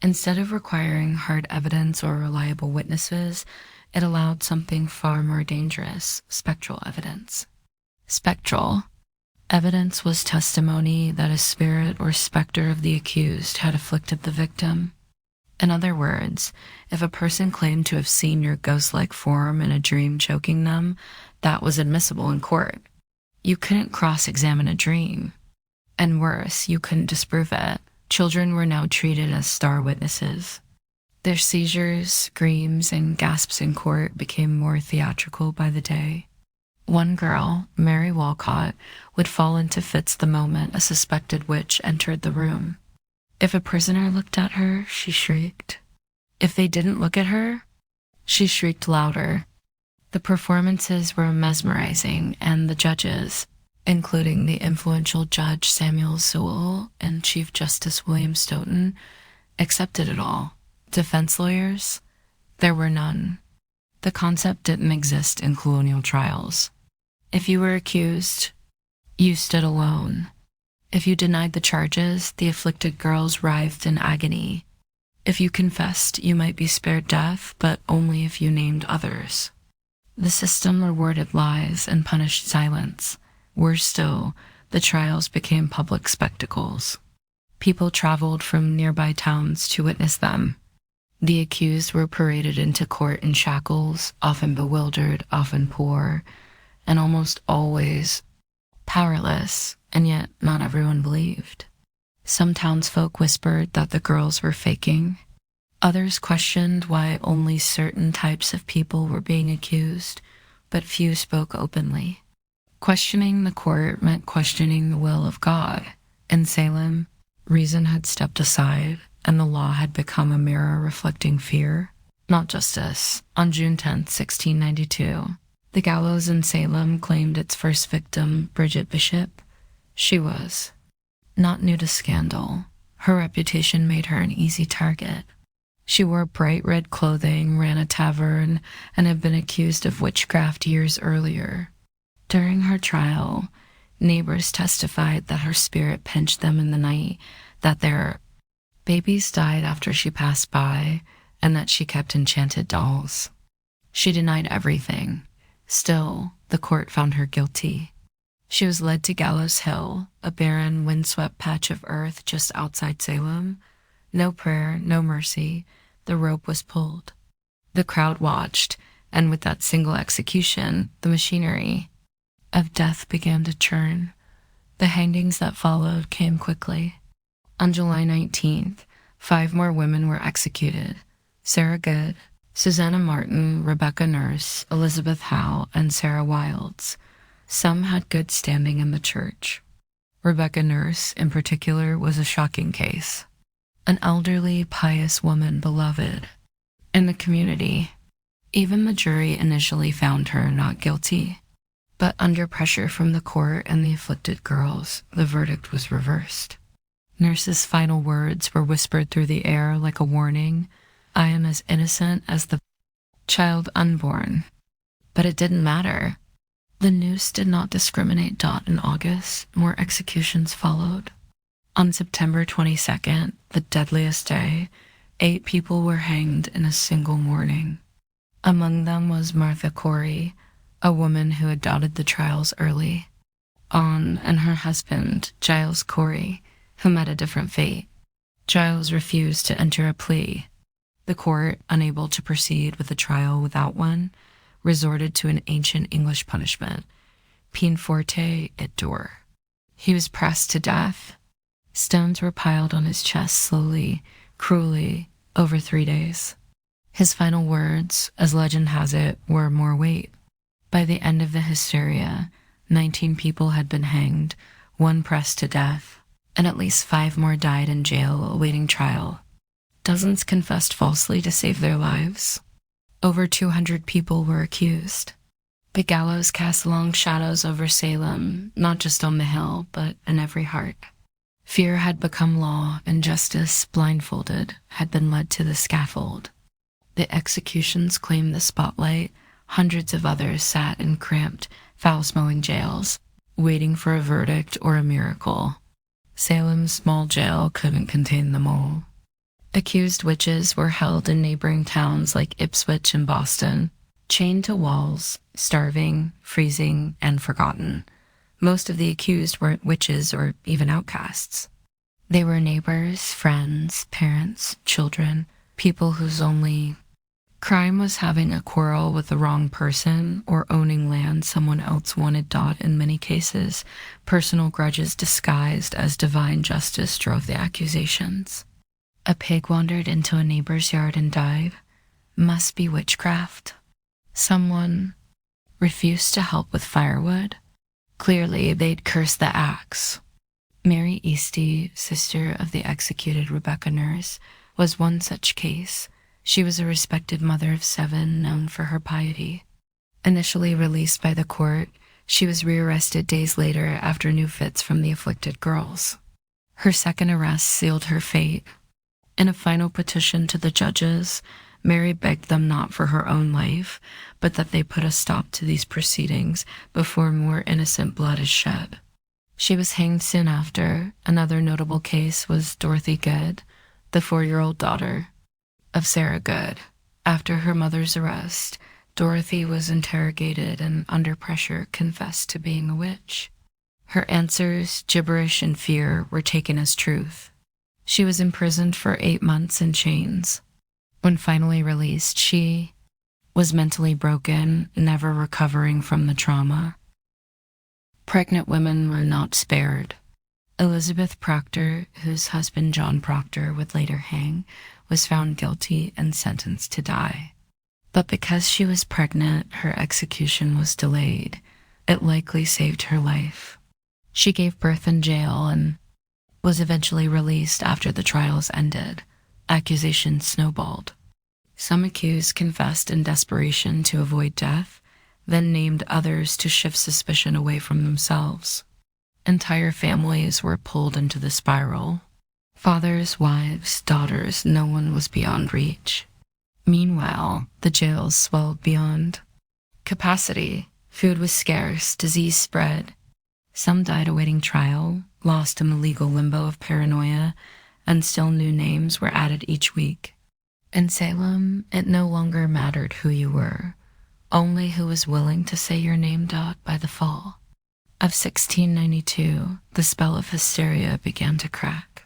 Instead of requiring hard evidence or reliable witnesses, it allowed something far more dangerous: spectral evidence. Spectral evidence was testimony that a spirit or specter of the accused had afflicted the victim. In other words, if a person claimed to have seen your ghost-like form in a dream choking them, that was admissible in court. You couldn't cross-examine a dream. And worse, you couldn't disprove it. Children were now treated as star witnesses. Their seizures, screams, and gasps in court became more theatrical by the day. One girl, Mary Walcott, would fall into fits the moment a suspected witch entered the room. If a prisoner looked at her, she shrieked. If they didn't look at her, she shrieked louder. The performances were mesmerizing, and the judges, including the influential Judge Samuel Sewell and Chief Justice William Stoughton, accepted it all. Defense lawyers? There were none. The concept didn't exist in colonial trials. If you were accused, you stood alone. If you denied the charges, the afflicted girls writhed in agony. If you confessed, you might be spared death, but only if you named others. The system rewarded lies and punished silence. Worse still, the trials became public spectacles. People traveled from nearby towns to witness them. The accused were paraded into court in shackles, often bewildered, often poor, and almost always powerless, and yet not everyone believed. Some townsfolk whispered that the girls were faking. Others questioned why only certain types of people were being accused, but few spoke openly. Questioning the court meant questioning the will of God. In Salem, reason had stepped aside, and the law had become a mirror reflecting fear, not justice. On June 10, 1692, the gallows in Salem claimed its first victim, Bridget Bishop. She was not new to scandal. Her reputation made her an easy target. She wore bright red clothing, ran a tavern, and had been accused of witchcraft years earlier. During her trial, neighbors testified that her spirit pinched them in the night, that their babies died after she passed by, and that she kept enchanted dolls. She denied everything. Still, the court found her guilty. She was led to Gallows Hill, a barren, windswept patch of earth just outside Salem. No prayer, no mercy. The rope was pulled. The crowd watched, and with that single execution, the machinery of death began to churn. The hangings that followed came quickly. On July 19th, 5 more women were executed. Sarah Good, Susanna Martin, Rebecca Nurse, Elizabeth Howe, and Sarah Wilds. Some had good standing in the church. Rebecca Nurse, in particular, was a shocking case. An elderly, pious woman beloved in the community. Even the jury initially found her not guilty. But under pressure from the court and the afflicted girls, the verdict was reversed. Nurse's final words were whispered through the air like a warning. I am as innocent as the child unborn. But it didn't matter. The noose did not discriminate. In August, more executions followed. On September 22nd, the deadliest day, 8 people were hanged in a single morning. Among them was Martha Corey, a woman who had doubted the trials early. Anne and her husband, Giles Corey, who met a different fate. Giles refused to enter a plea. The court, unable to proceed with a trial without one, resorted to an ancient English punishment, peine forte et dure. He was pressed to death. Stones were piled on his chest slowly, cruelly, over 3 days. His final words, as legend has it, were more weight. By the end of the hysteria, 19 people had been hanged, 1 pressed to death, and at least 5 more died in jail awaiting trial. Dozens confessed falsely to save their lives. Over 200 people were accused. The gallows cast long shadows over Salem, not just on the hill, but in every heart. Fear had become law, and justice, blindfolded, had been led to the scaffold. The executions claimed the spotlight. Hundreds of others sat in cramped, foul-smelling jails, waiting for a verdict or a miracle. Salem's small jail couldn't contain them all. Accused witches were held in neighboring towns like Ipswich and Boston, chained to walls, starving, freezing, and forgotten. Most of the accused weren't witches or even outcasts. They were neighbors, friends, parents, children, people whose only crime was having a quarrel with the wrong person or owning land someone else wanted. In many cases, personal grudges disguised as divine justice drove the accusations. A pig wandered into a neighbor's yard and died. Must be witchcraft. Someone refused to help with firewood. Clearly, they'd cursed the axe. Mary Eastie, sister of the executed Rebecca Nurse, was one such case. She was a respected mother of 7, known for her piety. Initially released by the court, she was rearrested days later after new fits from the afflicted girls. Her second arrest sealed her fate. In a final petition to the judges, Mary begged them not for her own life, but that they put a stop to these proceedings before more innocent blood is shed. She was hanged soon after. Another notable case was Dorothy Good, the 4-year-old daughter of Sarah Good. After her mother's arrest, Dorothy was interrogated and under pressure confessed to being a witch. Her answers, gibberish and fear, were taken as truth. She was imprisoned for 8 months in chains. When finally released, she was mentally broken, never recovering from the trauma. Pregnant women were not spared. Elizabeth Proctor, whose husband John Proctor would later hang, was found guilty and sentenced to die. But because she was pregnant, her execution was delayed. It likely saved her life. She gave birth in jail and was eventually released after the trials ended. Accusations snowballed. Some accused confessed in desperation to avoid death, then named others to shift suspicion away from themselves. Entire families were pulled into the spiral. Fathers, wives, daughters, no one was beyond reach. Meanwhile, the jails swelled beyond capacity. Food was scarce, disease spread. Some died awaiting trial, lost in the legal limbo of paranoia, and still new names were added each week. In Salem, it no longer mattered who you were, only who was willing to say your name. By the fall of 1692, the spell of hysteria began to crack.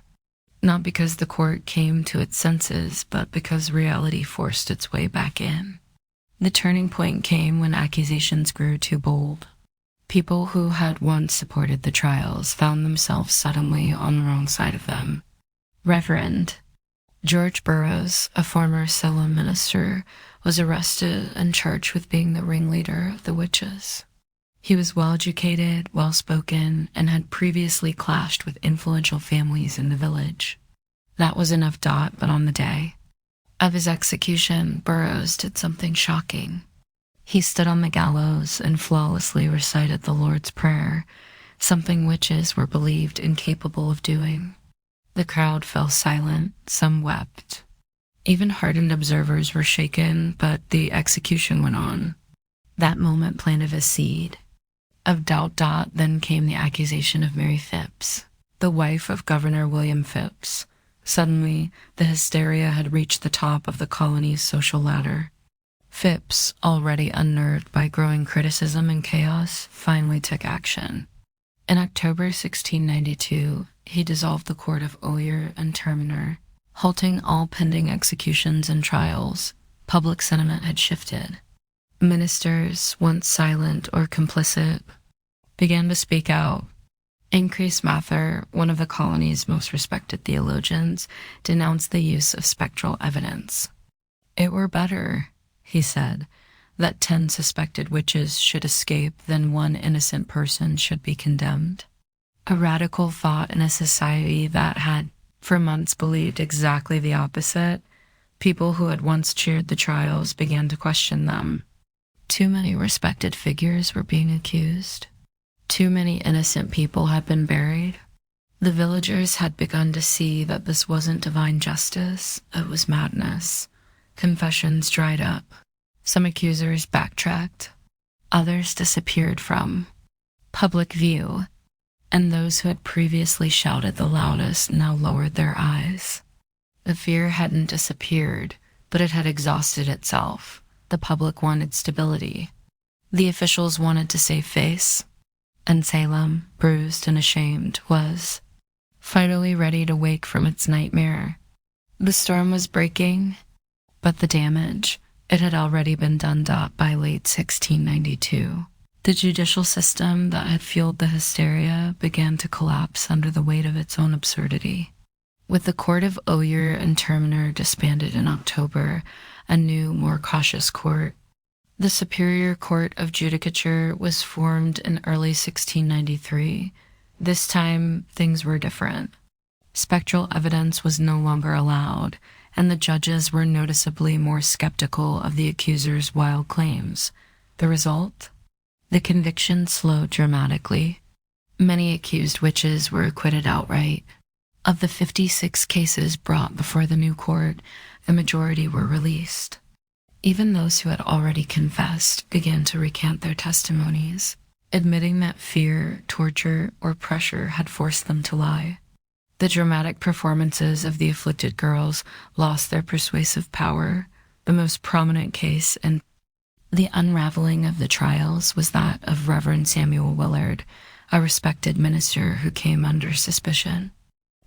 Not because the court came to its senses, but because reality forced its way back in. The turning point came when accusations grew too bold. People who had once supported the trials found themselves suddenly on the wrong side of them. Reverend George Burroughs, a former Salem minister, was arrested and charged with being the ringleader of the witches. He was well-educated, well-spoken, and had previously clashed with influential families in the village. That was enough. But on the day of his execution, Burroughs did something shocking. He stood on the gallows and flawlessly recited the Lord's Prayer, something witches were believed incapable of doing. The crowd fell silent, some wept. Even hardened observers were shaken, but the execution went on. That moment planted a seed of doubt. Then came the accusation of Mary Phipps, the wife of Governor William Phipps. Suddenly, the hysteria had reached the top of the colony's social ladder. Phipps, already unnerved by growing criticism and chaos, finally took action. In October 1692, he dissolved the court of Oyer and Terminer, halting all pending executions and trials. Public sentiment had shifted. Ministers, once silent or complicit, began to speak out. Increase Mather, one of the colony's most respected theologians, denounced the use of spectral evidence. "It were better," he said, "that 10 suspected witches should escape than 1 innocent person should be condemned." A radical thought in a society that had for months believed exactly the opposite. People who had once cheered the trials began to question them. Too many respected figures were being accused. Too many innocent people had been buried. The villagers had begun to see that this wasn't divine justice, it was madness. Confessions dried up. Some accusers backtracked. Others disappeared from public view, and those who had previously shouted the loudest now lowered their eyes. The fear hadn't disappeared, but it had exhausted itself. The public wanted stability. The officials wanted to save face. And Salem, bruised and ashamed, was finally ready to wake from its nightmare. The storm was breaking, but the damage, it had already been done by late 1692. The judicial system that had fueled the hysteria began to collapse under the weight of its own absurdity. With the court of Oyer and Terminer disbanded in October, a new, more cautious court, the Superior Court of Judicature, was formed in early 1693. This time, things were different. Spectral evidence was no longer allowed, and the judges were noticeably more skeptical of the accuser's wild claims. The result? The conviction slowed dramatically. Many accused witches were acquitted outright. Of the 56 cases brought before the new court, a majority were released. Even those who had already confessed began to recant their testimonies, admitting that fear, torture, or pressure had forced them to lie. The dramatic performances of the afflicted girls lost their persuasive power. The most prominent case in the unraveling of the trials was that of Reverend Samuel Willard, a respected minister who came under suspicion.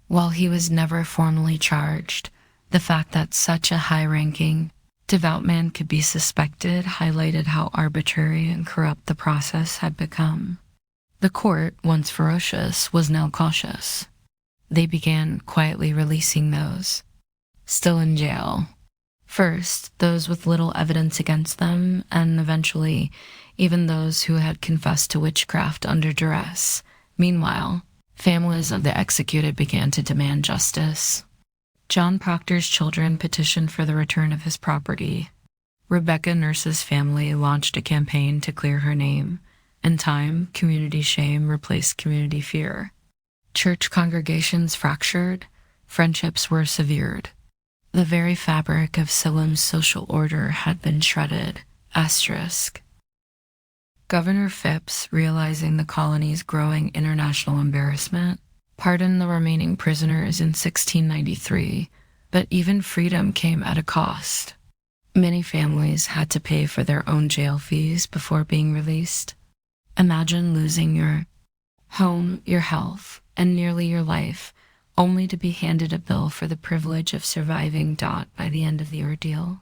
While he was never formally charged, the fact that such a high-ranking, devout man could be suspected highlighted how arbitrary and corrupt the process had become. The court, once ferocious, was now cautious. They began quietly releasing those still in jail. First, those with little evidence against them, and eventually, even those who had confessed to witchcraft under duress. Meanwhile, families of the executed began to demand justice. John Proctor's children petitioned for the return of his property. Rebecca Nurse's family launched a campaign to clear her name. In time, community shame replaced community fear. Church congregations fractured, friendships were severed. The very fabric of Salem's social order had been shredded. Asterisk. Governor Phipps, realizing the colony's growing international embarrassment, pardoned the remaining prisoners in 1693, but even freedom came at a cost. Many families had to pay for their own jail fees before being released. Imagine losing your home, your health, and nearly your life, only to be handed a bill for the privilege of surviving by the end of the ordeal.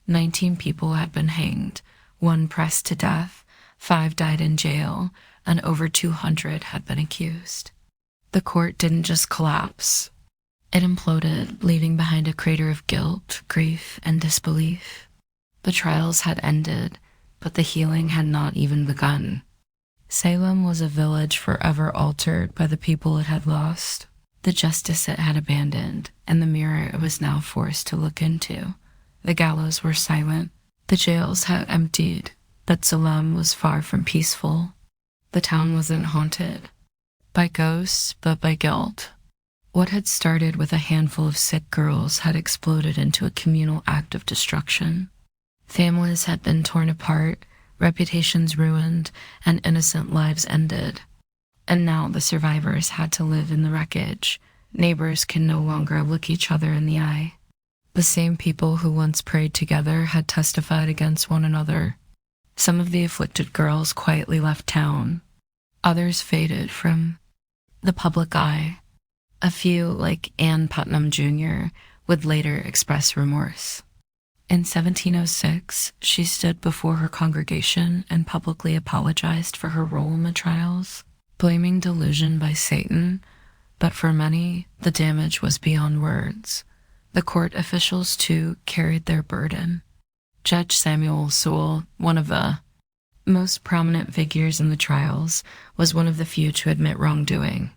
19 people had been hanged, 1 pressed to death, 5 died in jail, and over 200 had been accused. The court didn't just collapse. It imploded, leaving behind a crater of guilt, grief, and disbelief. The trials had ended, but the healing had not even begun. Salem was a village forever altered by the people it had lost, the justice it had abandoned, and the mirror it was now forced to look into. The gallows were silent, the jails had emptied, but Salem was far from peaceful. The town wasn't haunted by ghosts, but by guilt. What had started with a handful of sick girls had exploded into a communal act of destruction. Families had been torn apart, reputations ruined, and innocent lives ended. And now the survivors had to live in the wreckage. Neighbors can no longer look each other in the eye. The same people who once prayed together had testified against one another. Some of the afflicted girls quietly left town. Others faded from the public eye. A few, like Ann Putnam Jr., would later express remorse. In 1706, she stood before her congregation and publicly apologized for her role in the trials, blaming delusion by Satan, but for many, the damage was beyond words. The court officials, too, carried their burden. Judge Samuel Sewell, one of the most prominent figures in the trials, was one of the few to admit wrongdoing.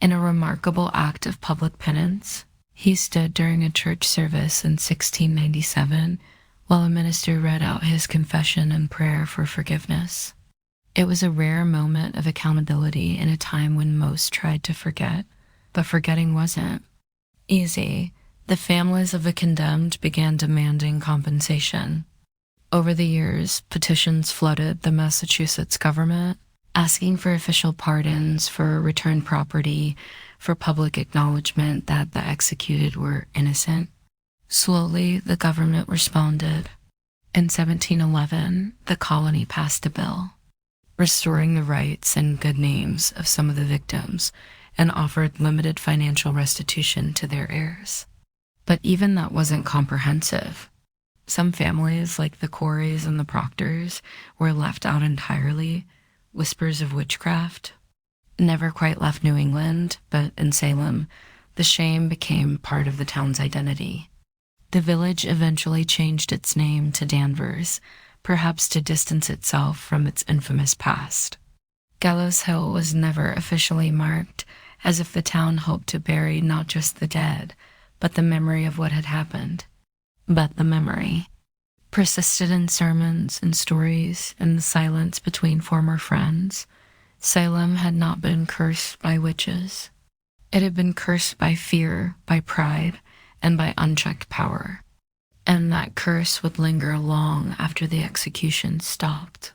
In a remarkable act of public penance, he stood during a church service in 1697 while a minister read out his confession and prayer for forgiveness. It was a rare moment of accountability in a time when most tried to forget, but forgetting wasn't easy. The families of the condemned began demanding compensation. Over the years, petitions flooded the Massachusetts government, asking for official pardons, for returned property, for public acknowledgement that the executed were innocent. Slowly, the government responded. In 1711, the colony passed a bill, restoring the rights and good names of some of the victims, and offered limited financial restitution to their heirs. But even that wasn't comprehensive. Some families, like the Coreys and the Proctors, were left out entirely. Whispers of witchcraft never quite left New England, but in Salem, the shame became part of the town's identity. The village eventually changed its name to Danvers, perhaps to distance itself from its infamous past. Gallows Hill was never officially marked, as if the town hoped to bury not just the dead, but the memory of what had happened. But the memory persisted in sermons and stories and the silence between former friends. Salem had not been cursed by witches. It had been cursed by fear, by pride, and by unchecked power. And that curse would linger long after the execution stopped.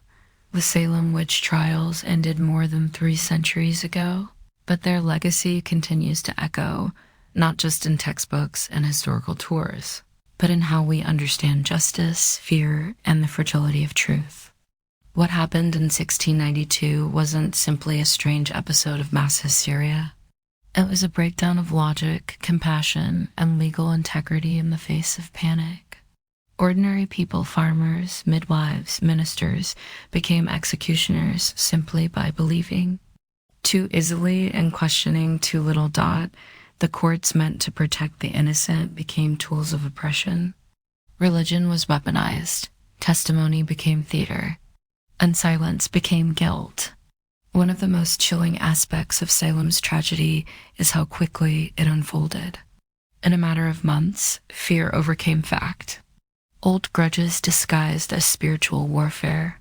The Salem witch trials ended more than 3 centuries ago, but their legacy continues to echo, not just in textbooks and historical tours, but in how we understand justice, fear, and the fragility of truth. What happened in 1692 wasn't simply a strange episode of mass hysteria. It was a breakdown of logic, compassion, and legal integrity in the face of panic. Ordinary people, farmers, midwives, ministers, became executioners simply by believing. Too easily and questioning too little. The courts meant to protect the innocent became tools of oppression. Religion was weaponized, testimony became theater, and silence became guilt. One of the most chilling aspects of Salem's tragedy is how quickly it unfolded. In a matter of months, fear overcame fact. Old grudges disguised as spiritual warfare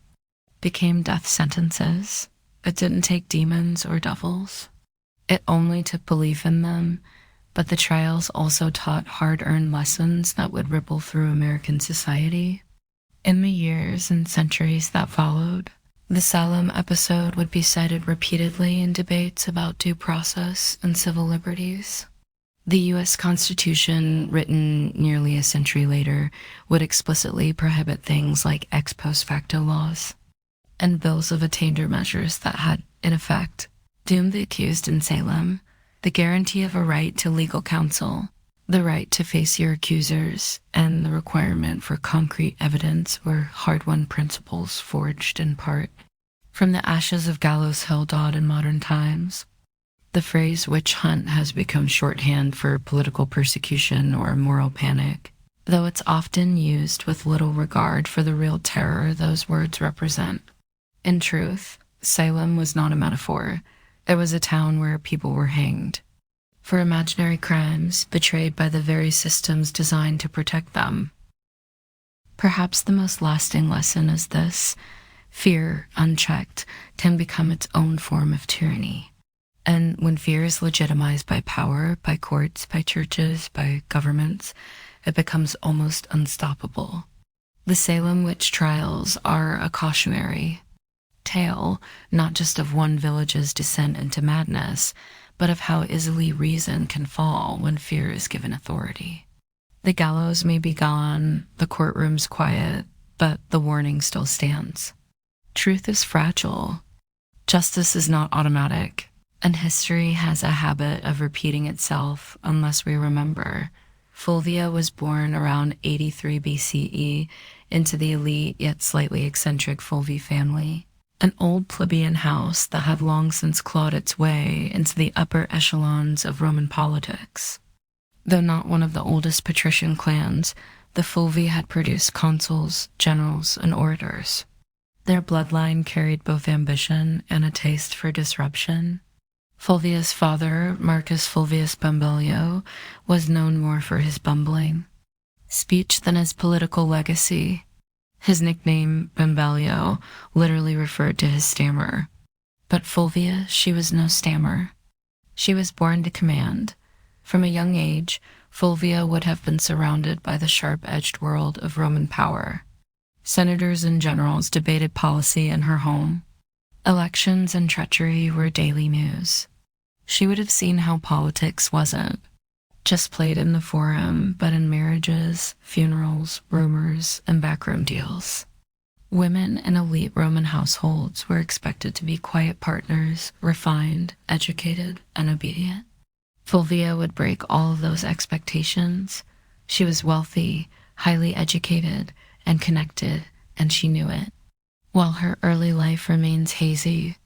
became death sentences. It didn't take demons or devils. It only took belief in them, but the trials also taught hard-earned lessons that would ripple through American society. In the years and centuries that followed, the Salem episode would be cited repeatedly in debates about due process and civil liberties. The U.S. Constitution, written nearly a century later, would explicitly prohibit things like ex post facto laws and bills of attainder measures that had, in effect, doomed the accused in Salem. The guarantee of a right to legal counsel, the right to face your accusers, and the requirement for concrete evidence were hard-won principles forged in part from the ashes of Gallows Hill in modern times. The phrase witch hunt has become shorthand for political persecution or moral panic, though it's often used with little regard for the real terror those words represent. In truth, Salem was not a metaphor. It was a town where people were hanged for imaginary crimes betrayed by the very systems designed to protect them. Perhaps the most lasting lesson is this: fear, unchecked, can become its own form of tyranny. And when fear is legitimized by power, by courts, by churches, by governments, it becomes almost unstoppable. The Salem witch trials are a cautionary tale, not just of one village's descent into madness, but of how easily reason can fall when fear is given authority. The gallows may be gone, the courtroom's quiet, but the warning still stands. Truth is fragile. Justice is not automatic. And history has a habit of repeating itself unless we remember. Fulvia was born around 83 BCE into the elite yet slightly eccentric Fulvi family, an old plebeian house that had long since clawed its way into the upper echelons of Roman politics. Though not one of the oldest patrician clans, the Fulvi had produced consuls, generals, and orators. Their bloodline carried both ambition and a taste for disruption. Fulvia's father, Marcus Fulvius Bambilio, was known more for his bumbling speech than his political legacy. His nickname, Bambilio, literally referred to his stammer. But Fulvia, she was no stammer. She was born to command. From a young age, Fulvia would have been surrounded by the sharp-edged world of Roman power. Senators and generals debated policy in her home. Elections and treachery were daily news. She would have seen how politics wasn't just played in the forum, but in marriages, funerals, rumors, and backroom deals. Women in elite Roman households were expected to be quiet partners, refined, educated, and obedient. Fulvia would break all of those expectations. She was wealthy, highly educated, and connected, and she knew it. While her early life remains hazy,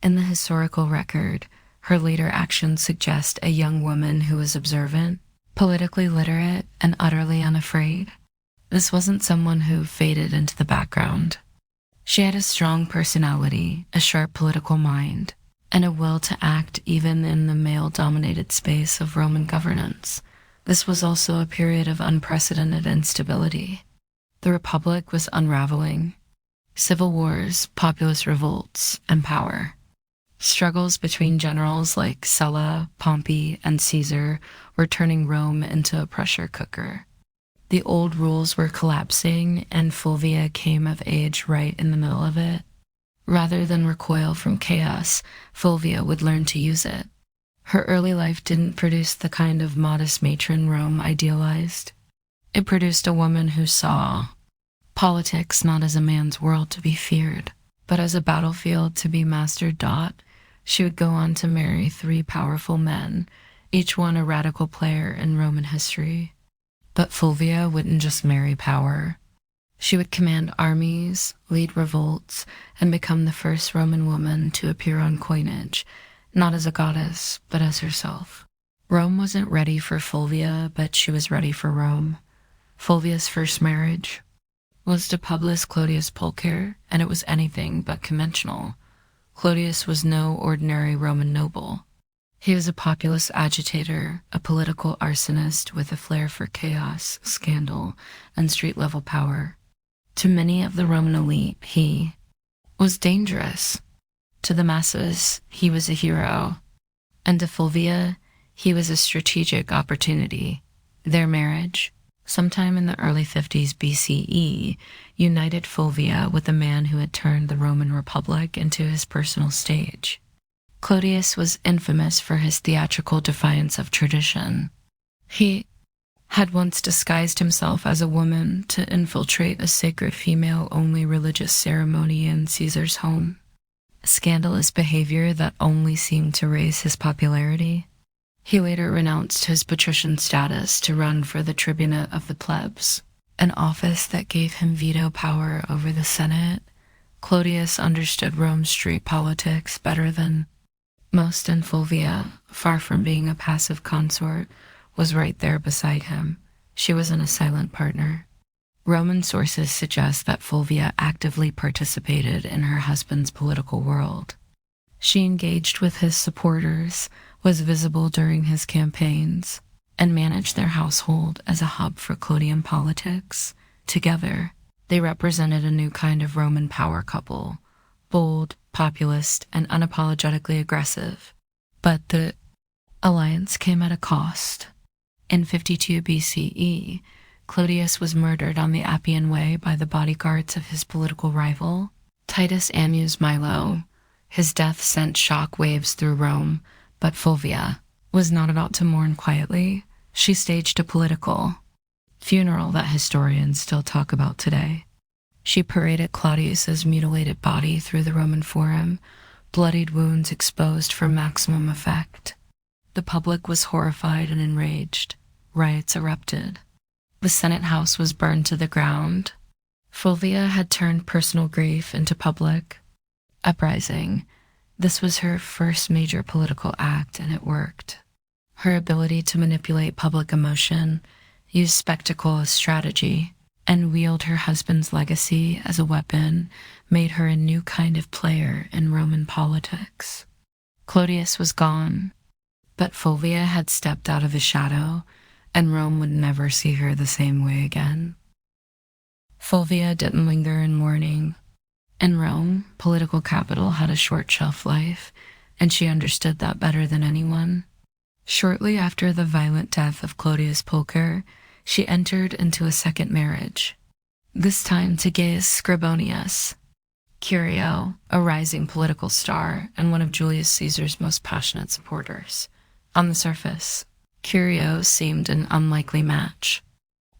in the historical record, her later actions suggest a young woman who was observant, politically literate, and utterly unafraid. This wasn't someone who faded into the background. She had a strong personality, a sharp political mind, and a will to act even in the male-dominated space of Roman governance. This was also a period of unprecedented instability. The Republic was unraveling. Civil wars, populist revolts, and power. Struggles between generals like Sulla, Pompey, and Caesar were turning Rome into a pressure cooker. The old rules were collapsing, and Fulvia came of age right in the middle of it. Rather than recoil from chaos, Fulvia would learn to use it. Her early life didn't produce the kind of modest matron Rome idealized. It produced a woman who saw politics not as a man's world to be feared, but as a battlefield to be mastered. She would go on to marry 3 powerful men, each one a radical player in Roman history. But Fulvia wouldn't just marry power. She would command armies, lead revolts, and become the first Roman woman to appear on coinage, not as a goddess, but as herself. Rome wasn't ready for Fulvia, but she was ready for Rome. Fulvia's first marriage was to Publius Clodius Pulcher, and it was anything but conventional. Clodius was no ordinary Roman noble. He was a populist agitator, a political arsonist with a flair for chaos, scandal, and street-level power. To many of the Roman elite, he was dangerous. To the masses, he was a hero. And to Fulvia, he was a strategic opportunity. Their marriage, sometime in the early 50s BCE, united Fulvia with a man who had turned the Roman Republic into his personal stage. Clodius was infamous for his theatrical defiance of tradition. He had once disguised himself as a woman to infiltrate a sacred female-only religious ceremony in Caesar's home. Scandalous behavior that only seemed to raise his popularity. He later renounced his patrician status to run for the tribunate of the plebs, an office that gave him veto power over the Senate. Clodius understood Rome's street politics better than most, and Fulvia, far from being a passive consort, was right there beside him. She wasn't a silent partner. Roman sources suggest that Fulvia actively participated in her husband's political world. She engaged with his supporters, was visible during his campaigns, and managed their household as a hub for Clodian politics. Together, they represented a new kind of Roman power couple, bold, populist, and unapologetically aggressive. But the alliance came at a cost. In 52 BCE, Clodius was murdered on the Appian Way by the bodyguards of his political rival, Titus Ammius Milo. His death sent shock waves through Rome, but Fulvia was not about to mourn quietly. She staged a political funeral that historians still talk about today. She paraded Claudius's mutilated body through the Roman Forum, bloodied wounds exposed for maximum effect. The public was horrified and enraged. Riots erupted. The Senate House was burned to the ground. Fulvia had turned personal grief into public uprising. This was her first major political act, and it worked. Her ability to manipulate public emotion, use spectacle as strategy, and wield her husband's legacy as a weapon made her a new kind of player in Roman politics. Clodius was gone, but Fulvia had stepped out of his shadow, and Rome would never see her the same way again. Fulvia didn't linger in mourning. In Rome, political capital had a short shelf life, and she understood that better than anyone. Shortly after the violent death of Clodius Pulcher, she entered into a second marriage, this time to Gaius Scribonius, Curio, a rising political star and one of Julius Caesar's most passionate supporters. On the surface, Curio seemed an unlikely match.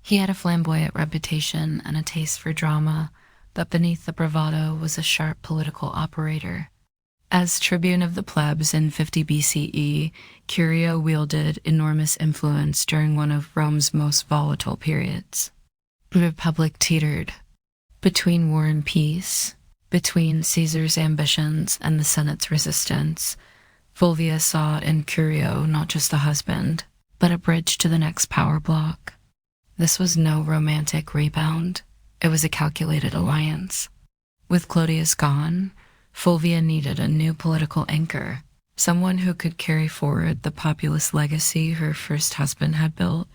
He had a flamboyant reputation and a taste for drama, but beneath the bravado was a sharp political operator. As tribune of the plebs in 50 BCE, Curio wielded enormous influence during one of Rome's most volatile periods. The Republic teetered between war and peace, between Caesar's ambitions and the Senate's resistance. Fulvia saw in Curio not just a husband, but a bridge to the next power block. This was no romantic rebound. It was a calculated alliance. With Clodius gone, Fulvia needed a new political anchor, someone who could carry forward the populist legacy her first husband had built,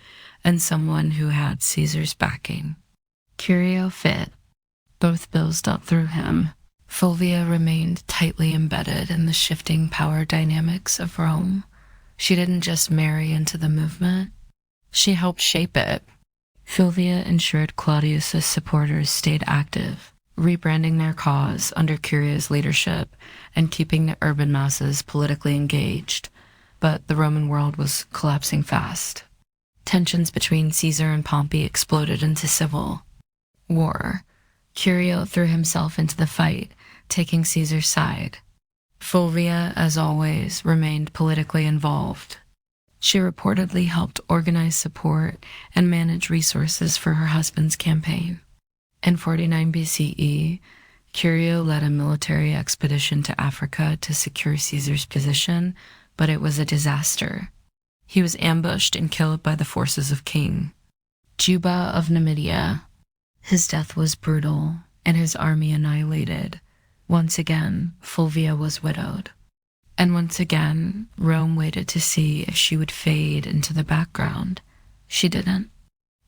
and someone who had Caesar's backing. Curio fit. Both bills dealt through him. Fulvia remained tightly embedded in the shifting power dynamics of Rome. She didn't just marry into the movement, she helped shape it. Fulvia ensured Claudius's supporters stayed active, rebranding their cause under Curio's leadership and keeping the urban masses politically engaged. But the Roman world was collapsing fast. Tensions between Caesar and Pompey exploded into civil war. Curio threw himself into the fight, taking Caesar's side. Fulvia, as always, remained politically involved. She reportedly helped organize support and manage resources for her husband's campaign. In 49 BCE, Curio led a military expedition to Africa to secure Caesar's position, but it was a disaster. He was ambushed and killed by the forces of King Juba of Numidia. His death was brutal, and his army annihilated. Once again, Fulvia was widowed. And once again, Rome waited to see if she would fade into the background. She didn't.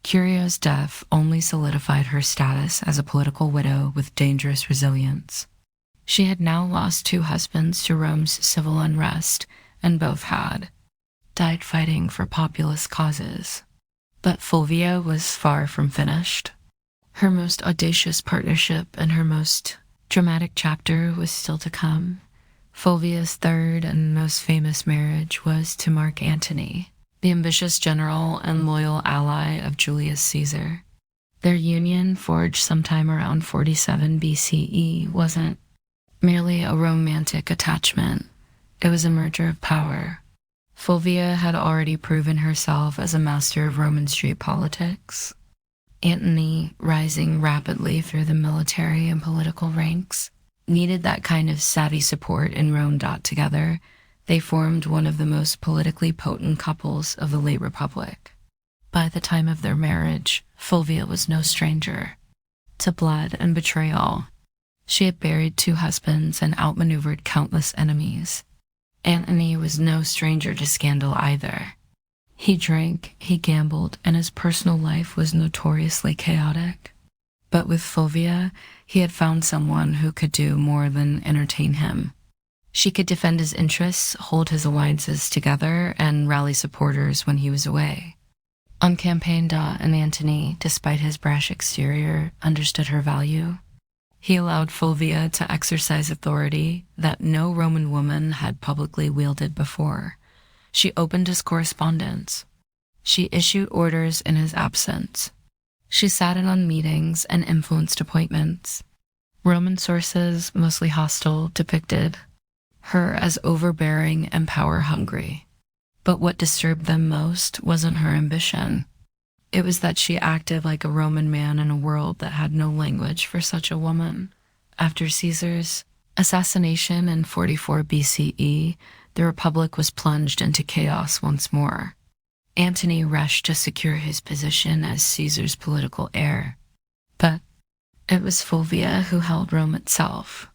Curio's death only solidified her status as a political widow with dangerous resilience. She had now lost 2 husbands to Rome's civil unrest, and both had died fighting for populist causes. But Fulvia was far from finished. Her most audacious partnership and her most dramatic chapter was still to come. Fulvia's third and most famous marriage was to Mark Antony, the ambitious general and loyal ally of Julius Caesar. Their union, forged sometime around 47 BCE, wasn't merely a romantic attachment. It was a merger of power. Fulvia had already proven herself as a master of Roman street politics. Antony, rising rapidly through the military and political ranks, needed that kind of savvy support in Rome. Together, they formed one of the most politically potent couples of the late Republic. By the time of their marriage, Fulvia was no stranger to blood and betrayal. She had buried 2 husbands and outmaneuvered countless enemies. Antony was no stranger to scandal either. He drank, he gambled, and his personal life was notoriously chaotic. But with Fulvia, he had found someone who could do more than entertain him. She could defend his interests, hold his alliances together, and rally supporters when he was away. On campaign day, and Antony, despite his brash exterior, understood her value. He allowed Fulvia to exercise authority that no Roman woman had publicly wielded before. She opened his correspondence. She issued orders in his absence. She sat in on meetings and influenced appointments. Roman sources, mostly hostile, depicted her as overbearing and power-hungry. But what disturbed them most wasn't her ambition. It was that she acted like a Roman man in a world that had no language for such a woman. After Caesar's assassination in 44 BCE, the Republic was plunged into chaos once more. Antony rushed to secure his position as Caesar's political heir. But it was Fulvia who held Rome itself.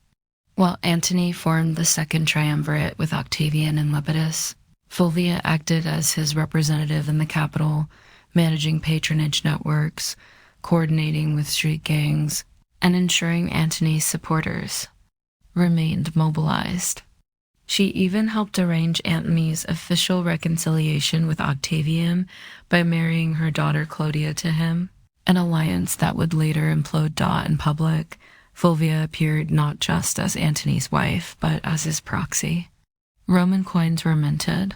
While Antony formed the second triumvirate with Octavian and Lepidus, Fulvia acted as his representative in the capital, managing patronage networks, coordinating with street gangs, and ensuring Antony's supporters remained mobilized. She even helped arrange Antony's official reconciliation with Octavian by marrying her daughter Clodia to him, an alliance that would later implode. In public, Fulvia appeared not just as Antony's wife, but as his proxy. Roman coins were minted,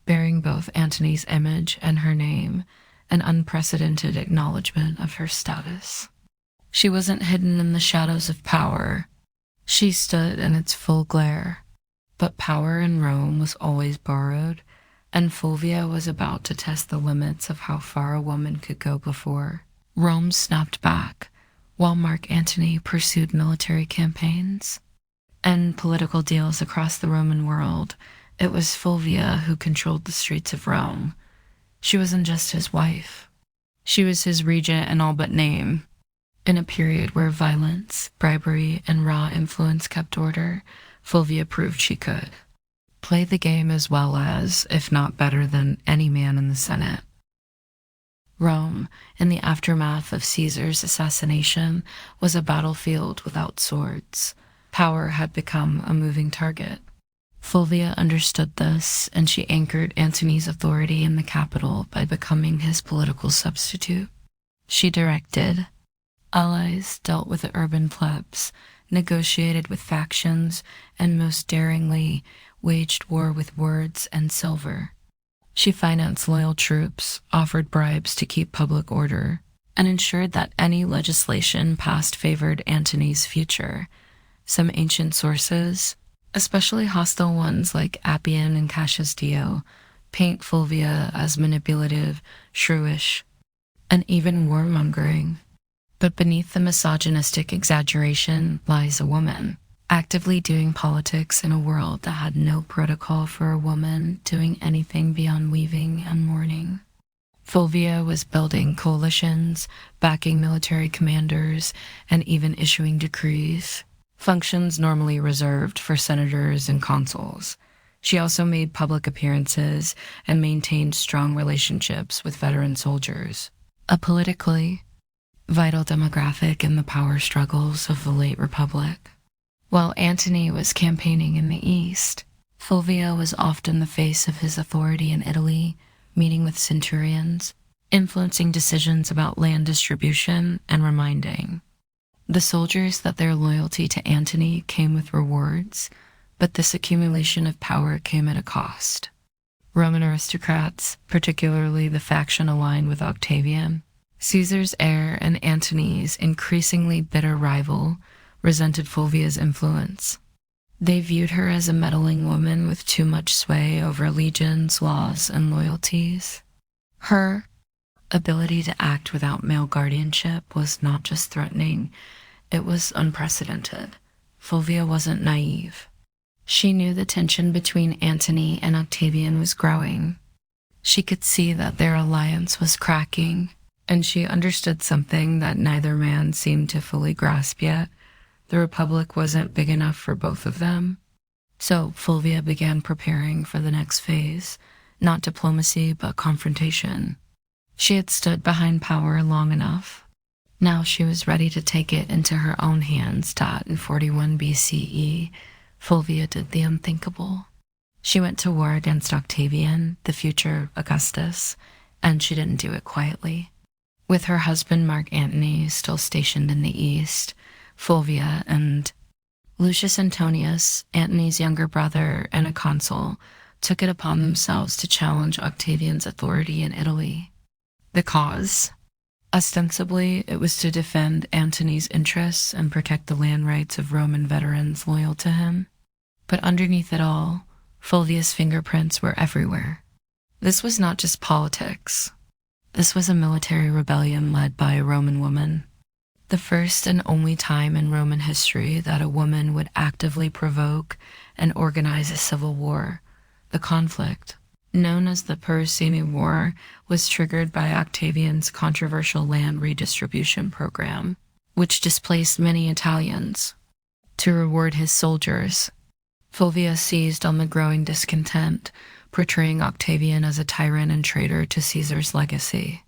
bearing both Antony's image and her name, an unprecedented acknowledgement of her status. She wasn't hidden in the shadows of power. She stood in its full glare. But power in Rome was always borrowed, and Fulvia was about to test the limits of how far a woman could go before Rome snapped back, while Mark Antony pursued military campaigns and political deals across the Roman world. It was Fulvia who controlled the streets of Rome. She wasn't just his wife. She was his regent in all but name. In a period where violence, bribery, and raw influence kept order, Fulvia proved she could play the game as well as, if not better than, any man in the Senate. Rome, in the aftermath of Caesar's assassination, was a battlefield without swords. Power had become a moving target. Fulvia understood this, and she anchored Antony's authority in the capital by becoming his political substitute. She directed allies, dealt with the urban plebs, negotiated with factions, and most daringly waged war with words and silver. She financed loyal troops, offered bribes to keep public order, and ensured that any legislation passed favored Antony's future. Some ancient sources, especially hostile ones like Appian and Cassius Dio, paint Fulvia as manipulative, shrewish, and even warmongering. But beneath the misogynistic exaggeration lies a woman, actively doing politics in a world that had no protocol for a woman doing anything beyond weaving and mourning. Fulvia was building coalitions, backing military commanders, and even issuing decrees, functions normally reserved for senators and consuls. She also made public appearances and maintained strong relationships with veteran soldiers, a politically vital demographic in the power struggles of the late Republic. While Antony was campaigning in the East, Fulvia was often the face of his authority in Italy, meeting with centurions, influencing decisions about land distribution, and reminding the soldiers that their loyalty to Antony came with rewards, but this accumulation of power came at a cost. Roman aristocrats, particularly the faction aligned with Octavian, Caesar's heir and Antony's increasingly bitter rival, resented Fulvia's influence. They viewed her as a meddling woman with too much sway over legions, laws, and loyalties. Her ability to act without male guardianship was not just threatening, it was unprecedented. Fulvia wasn't naive. She knew the tension between Antony and Octavian was growing. She could see that their alliance was cracking, and she understood something that neither man seemed to fully grasp yet. The Republic wasn't big enough for both of them. So Fulvia began preparing for the next phase, not diplomacy, but confrontation. She had stood behind power long enough. Now she was ready to take it into her own hands. In 41 BCE, Fulvia did the unthinkable. She went to war against Octavian, the future Augustus, and she didn't do it quietly. With her husband Mark Antony still stationed in the east, Fulvia and Lucius Antonius, Antony's younger brother and a consul, took it upon themselves to challenge Octavian's authority in Italy. The cause? Ostensibly, it was to defend Antony's interests and protect the land rights of Roman veterans loyal to him. But underneath it all, Fulvia's fingerprints were everywhere. This was not just politics. This was a military rebellion led by a Roman woman. The first and only time in Roman history that a woman would actively provoke and organize a civil war. The conflict, known as the Purusini War, was triggered by Octavian's controversial land redistribution program, which displaced many Italians. To reward his soldiers, Fulvia seized on the growing discontent, portraying Octavian as a tyrant and traitor to Caesar's legacy.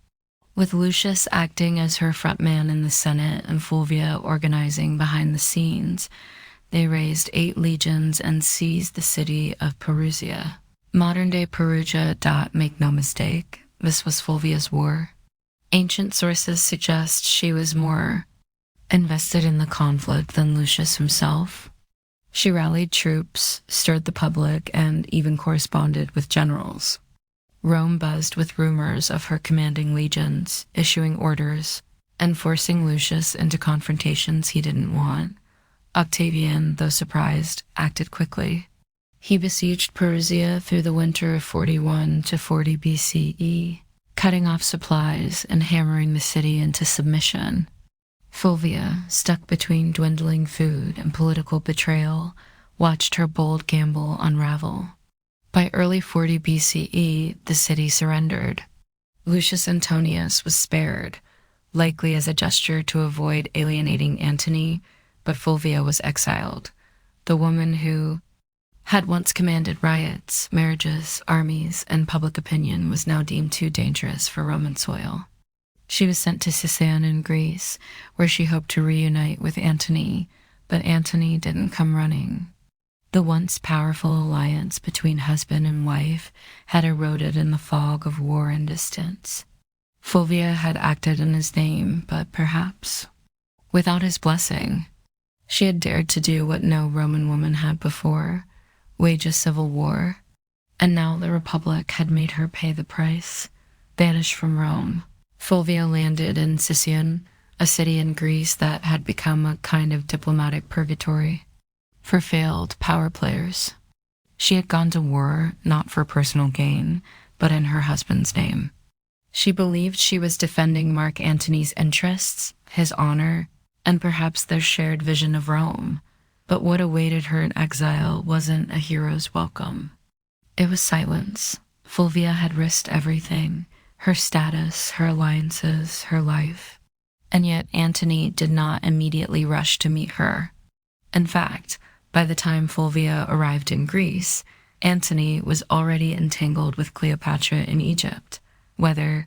With Lucius acting as her frontman in the Senate and Fulvia organizing behind the scenes, they raised 8 legions and seized the city of Perugia. Modern-day Perugia. Make no mistake, this was Fulvia's war. Ancient sources suggest she was more invested in the conflict than Lucius himself. She rallied troops, stirred the public, and even corresponded with generals. Rome buzzed with rumors of her commanding legions, issuing orders, and forcing Lucius into confrontations he didn't want. Octavian, though surprised, acted quickly. He besieged Perusia through the winter of 41 to 40 BCE, cutting off supplies and hammering the city into submission. Fulvia, stuck between dwindling food and political betrayal, watched her bold gamble unravel. By early 40 BCE, the city surrendered. Lucius Antonius was spared, likely as a gesture to avoid alienating Antony, but Fulvia was exiled. The woman who had once commanded riots, marriages, armies, and public opinion was now deemed too dangerous for Roman soil. She was sent to Sicyon in Greece, where she hoped to reunite with Antony, but Antony didn't come running. The once powerful alliance between husband and wife had eroded in the fog of war and distance. Fulvia had acted in his name, but perhaps without his blessing. She had dared to do what no Roman woman had before, wage a civil war, and now the Republic had made her pay the price, banished from Rome. Fulvia landed in Sicyon, a city in Greece that had become a kind of diplomatic purgatory for failed power players. She had gone to war not for personal gain, but in her husband's name. She believed she was defending Mark Antony's interests, his honor, and perhaps their shared vision of Rome. But what awaited her in exile wasn't a hero's welcome. It was silence. Fulvia had risked everything, her status, her alliances, her life. And yet Antony did not immediately rush to meet her. In fact, by the time Fulvia arrived in Greece, Antony was already entangled with Cleopatra in Egypt. Whether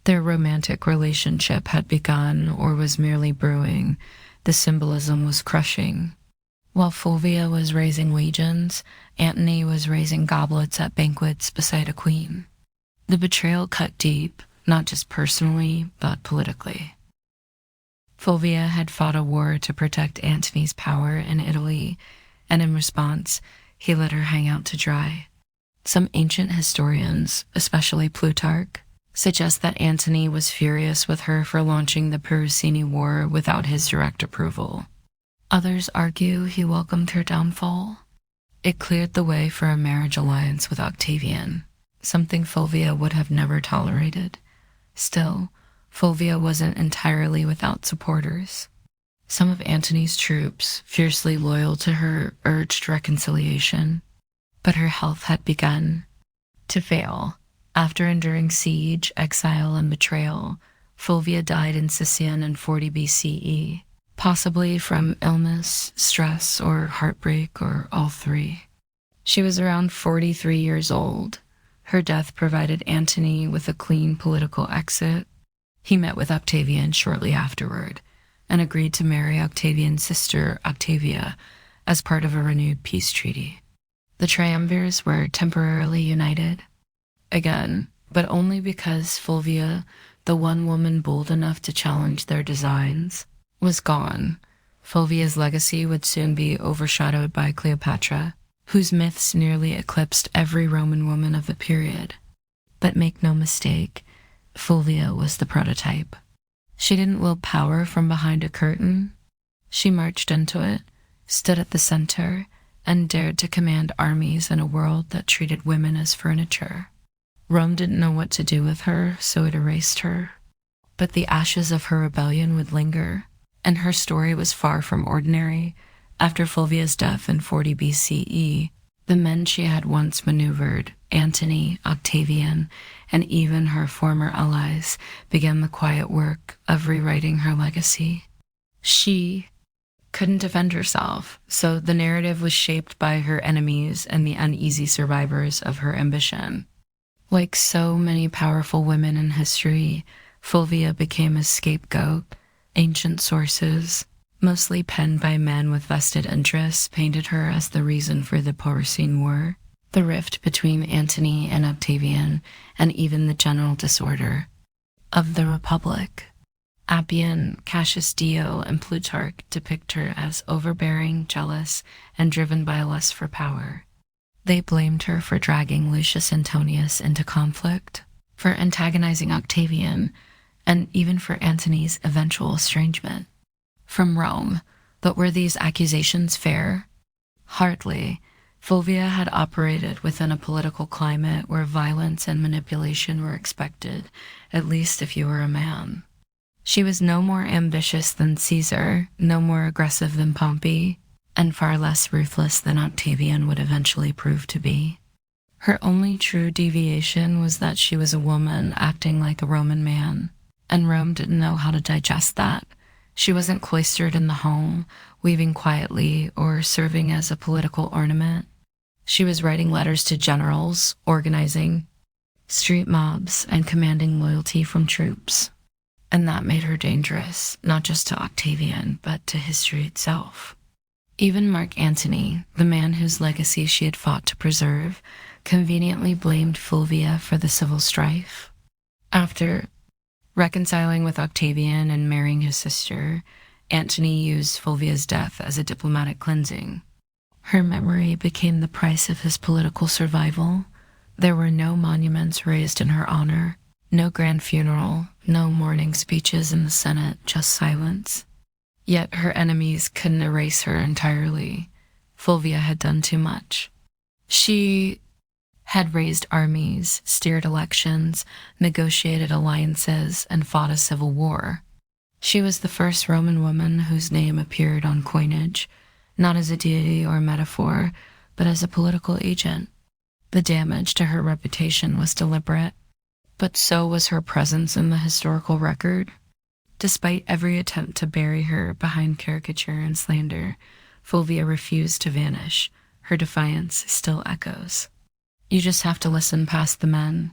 their romantic relationship had begun or was merely brewing, the symbolism was crushing. While Fulvia was raising legions, Antony was raising goblets at banquets beside a queen. The betrayal cut deep, not just personally, but politically. Fulvia had fought a war to protect Antony's power in Italy, and in response, he let her hang out to dry. Some ancient historians, especially Plutarch, suggest that Antony was furious with her for launching the Perusini War without his direct approval. Others argue he welcomed her downfall. It cleared the way for a marriage alliance with Octavian, something Fulvia would have never tolerated. Still, Fulvia wasn't entirely without supporters. Some of Antony's troops, fiercely loyal to her, urged reconciliation, but her health had begun to fail. After enduring siege, exile, and betrayal, Fulvia died in Sicyon in 40 BCE, possibly from illness, stress, or heartbreak, or all three. She was around 43 years old. Her death provided Antony with a clean political exit. He met with Octavian shortly afterward, and agreed to marry Octavian's sister, Octavia, as part of a renewed peace treaty. The triumvirs were temporarily united again, but only because Fulvia, the one woman bold enough to challenge their designs, was gone. Fulvia's legacy would soon be overshadowed by Cleopatra, whose myths nearly eclipsed every Roman woman of the period. But make no mistake, Fulvia was the prototype. She didn't will power from behind a curtain. She marched into it, stood at the center, and dared to command armies in a world that treated women as furniture. Rome didn't know what to do with her, so it erased her. But the ashes of her rebellion would linger, and her story was far from ordinary. After Fulvia's death in 40 BCE, the men she had once maneuvered, Antony, Octavian, and even her former allies, began the quiet work of rewriting her legacy. She couldn't defend herself, so the narrative was shaped by her enemies and the uneasy survivors of her ambition. Like so many powerful women in history, Fulvia became a scapegoat. Ancient sources, mostly penned by men with vested interests, painted her as the reason for the Perusine War, the rift between Antony and Octavian, and even the general disorder of the Republic. Appian, Cassius Dio, and Plutarch depict her as overbearing, jealous, and driven by a lust for power. They blamed her for dragging Lucius Antonius into conflict, for antagonizing Octavian, and even for Antony's eventual estrangement from Rome. But were these accusations fair? Hardly. Fulvia had operated within a political climate where violence and manipulation were expected, at least if you were a man. She was no more ambitious than Caesar, no more aggressive than Pompey, and far less ruthless than Octavian would eventually prove to be. Her only true deviation was that she was a woman acting like a Roman man, and Rome didn't know how to digest that. She wasn't cloistered in the home, weaving quietly, or serving as a political ornament. She was writing letters to generals, organizing street mobs, and commanding loyalty from troops. And that made her dangerous, not just to Octavian, but to history itself. Even Mark Antony, the man whose legacy she had fought to preserve, conveniently blamed Fulvia for the civil strife. After reconciling with Octavian and marrying his sister, Antony used Fulvia's death as a diplomatic cleansing. Her memory became the price of his political survival. There were no monuments raised in her honor, no grand funeral, no mourning speeches in the Senate, just silence. Yet her enemies couldn't erase her entirely. Fulvia had done too much. She had raised armies, steered elections, negotiated alliances, and fought a civil war. She was the first Roman woman whose name appeared on coinage, not as a deity or metaphor, but as a political agent. The damage to her reputation was deliberate, but so was her presence in the historical record. Despite every attempt to bury her behind caricature and slander, Fulvia refused to vanish. Her defiance still echoes. You just have to listen past the men.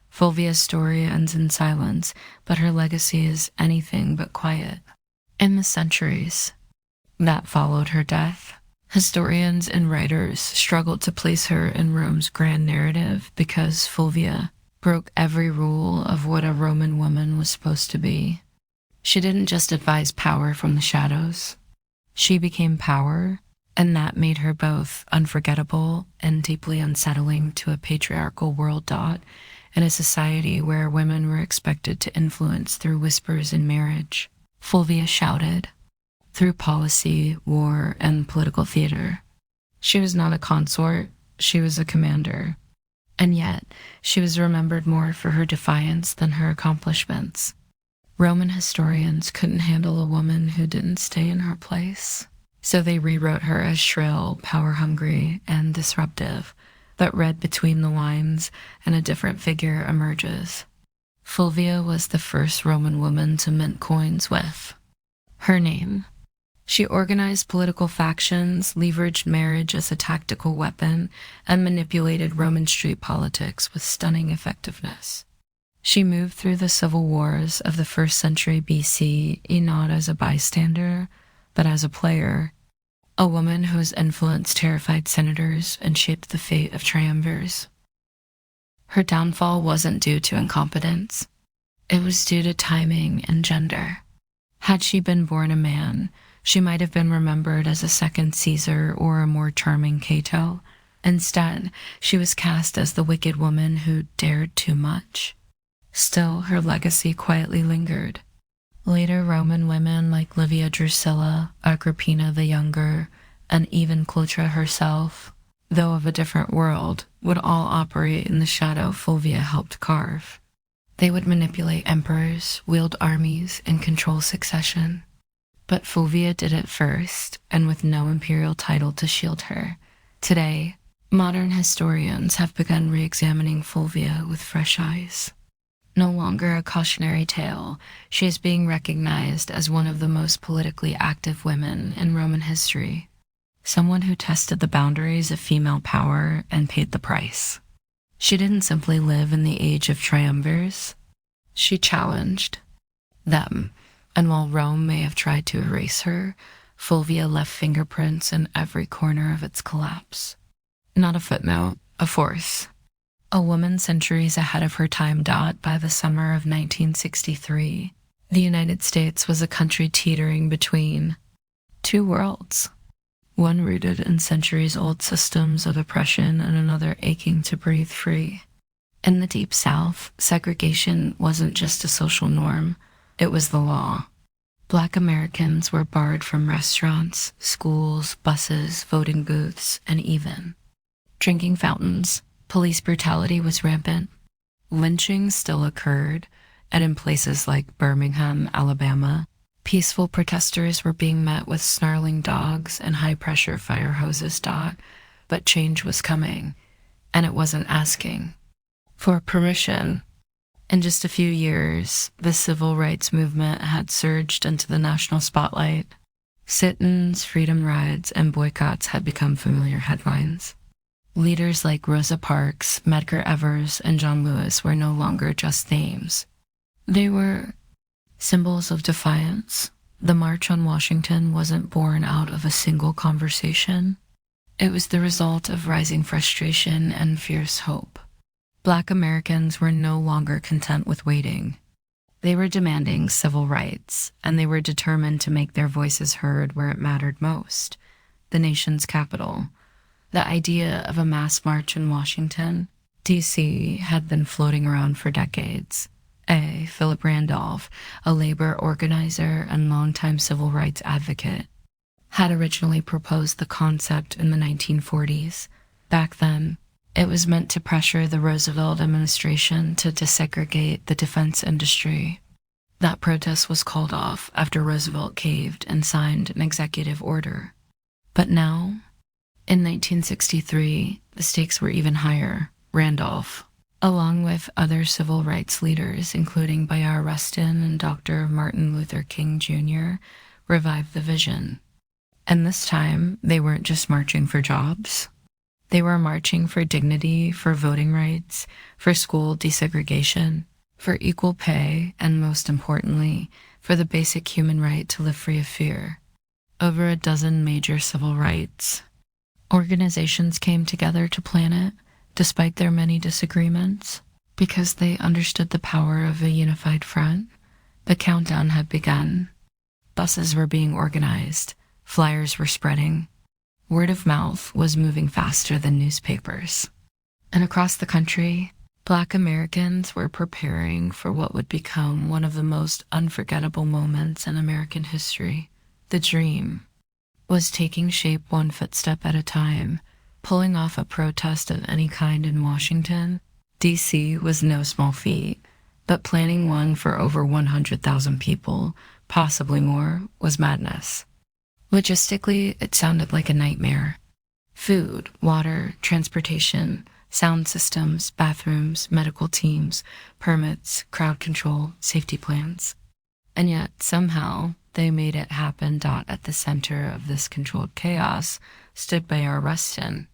Fulvia's story ends in silence, but her legacy is anything but quiet. In the centuries that followed her death, historians and writers struggled to place her in Rome's grand narrative because Fulvia broke every rule of what a Roman woman was supposed to be. She didn't just advise power from the shadows. She became power, and that made her both unforgettable and deeply unsettling to a patriarchal world. In a society where women were expected to influence through whispers in marriage, Fulvia shouted through policy, war, and political theater. She was not a consort, she was a commander. And yet, she was remembered more for her defiance than her accomplishments. Roman historians couldn't handle a woman who didn't stay in her place, so they rewrote her as shrill, power-hungry, and disruptive, but read between the lines, and a different figure emerges. Fulvia was the first Roman woman to mint coins with her name. She organized political factions, leveraged marriage as a tactical weapon, and manipulated Roman street politics with stunning effectiveness. She moved through the civil wars of the 1st century BC not as a bystander, but as a player, a woman whose influence terrified senators and shaped the fate of triumvirs. Her downfall wasn't due to incompetence. It was due to timing and gender. Had she been born a man, she might have been remembered as a second Caesar or a more charming Cato. Instead, she was cast as the wicked woman who dared too much. Still, her legacy quietly lingered. Later Roman women like Livia Drusilla, Agrippina the Younger, and even Clotra herself, though of a different world, would all operate in the shadow Fulvia helped carve. They would manipulate emperors, wield armies, and control succession. But Fulvia did it first, and with no imperial title to shield her. Today, modern historians have begun re-examining Fulvia with fresh eyes. No longer a cautionary tale, she is being recognized as one of the most politically active women in Roman history. Someone who tested the boundaries of female power and paid the price. She didn't simply live in the age of triumvirs. She challenged them. And while Rome may have tried to erase her, Fulvia left fingerprints in every corner of its collapse. Not a footnote, a force. A woman centuries ahead of her time. By the summer of 1963, the United States was a country teetering between two worlds. One rooted in centuries-old systems of oppression and another aching to breathe free. In the Deep South, segregation wasn't just a social norm. It was the law. Black Americans were barred from restaurants, schools, buses, voting booths, and even drinking fountains. Police brutality was rampant. Lynching still occurred, and in places like Birmingham, Alabama, peaceful protesters were being met with snarling dogs and high-pressure fire hoses. But change was coming, and it wasn't asking for permission. In just a few years, the civil rights movement had surged into the national spotlight. Sit-ins, freedom rides, and boycotts had become familiar headlines. Leaders like Rosa Parks, Medgar Evers, and John Lewis were no longer just names. They were symbols of defiance. The March on Washington wasn't born out of a single conversation. It was the result of rising frustration and fierce hope. Black Americans were no longer content with waiting. They were demanding civil rights, and they were determined to make their voices heard where it mattered most, the nation's capital. The idea of a mass march in Washington, D.C., had been floating around for decades. Philip Randolph, a labor organizer and longtime civil rights advocate, had originally proposed the concept in the 1940s. Back then, it was meant to pressure the Roosevelt administration to desegregate the defense industry. That protest was called off after Roosevelt caved and signed an executive order. But now, in 1963, the stakes were even higher. Randolph, along with other civil rights leaders, including Bayard Rustin and Dr. Martin Luther King Jr., revived the vision. And this time, they weren't just marching for jobs. They were marching for dignity, for voting rights, for school desegregation, for equal pay, and most importantly, for the basic human right to live free of fear. Over a dozen major civil rights organizations came together to plan it, despite their many disagreements, because they understood the power of a unified front. The countdown had begun. Buses were being organized. Flyers were spreading. Word of mouth was moving faster than newspapers. And across the country, Black Americans were preparing for what would become one of the most unforgettable moments in American history. The dream was taking shape one footstep at a time. Pulling off a protest of any kind in Washington, D.C. was no small feat, but planning one for over 100,000 people, possibly more, was madness. Logistically, it sounded like a nightmare. Food, water, transportation, sound systems, bathrooms, medical teams, permits, crowd control, safety plans. And yet, somehow, they made it happen. At the center of this controlled chaos stood Bayard Rustin,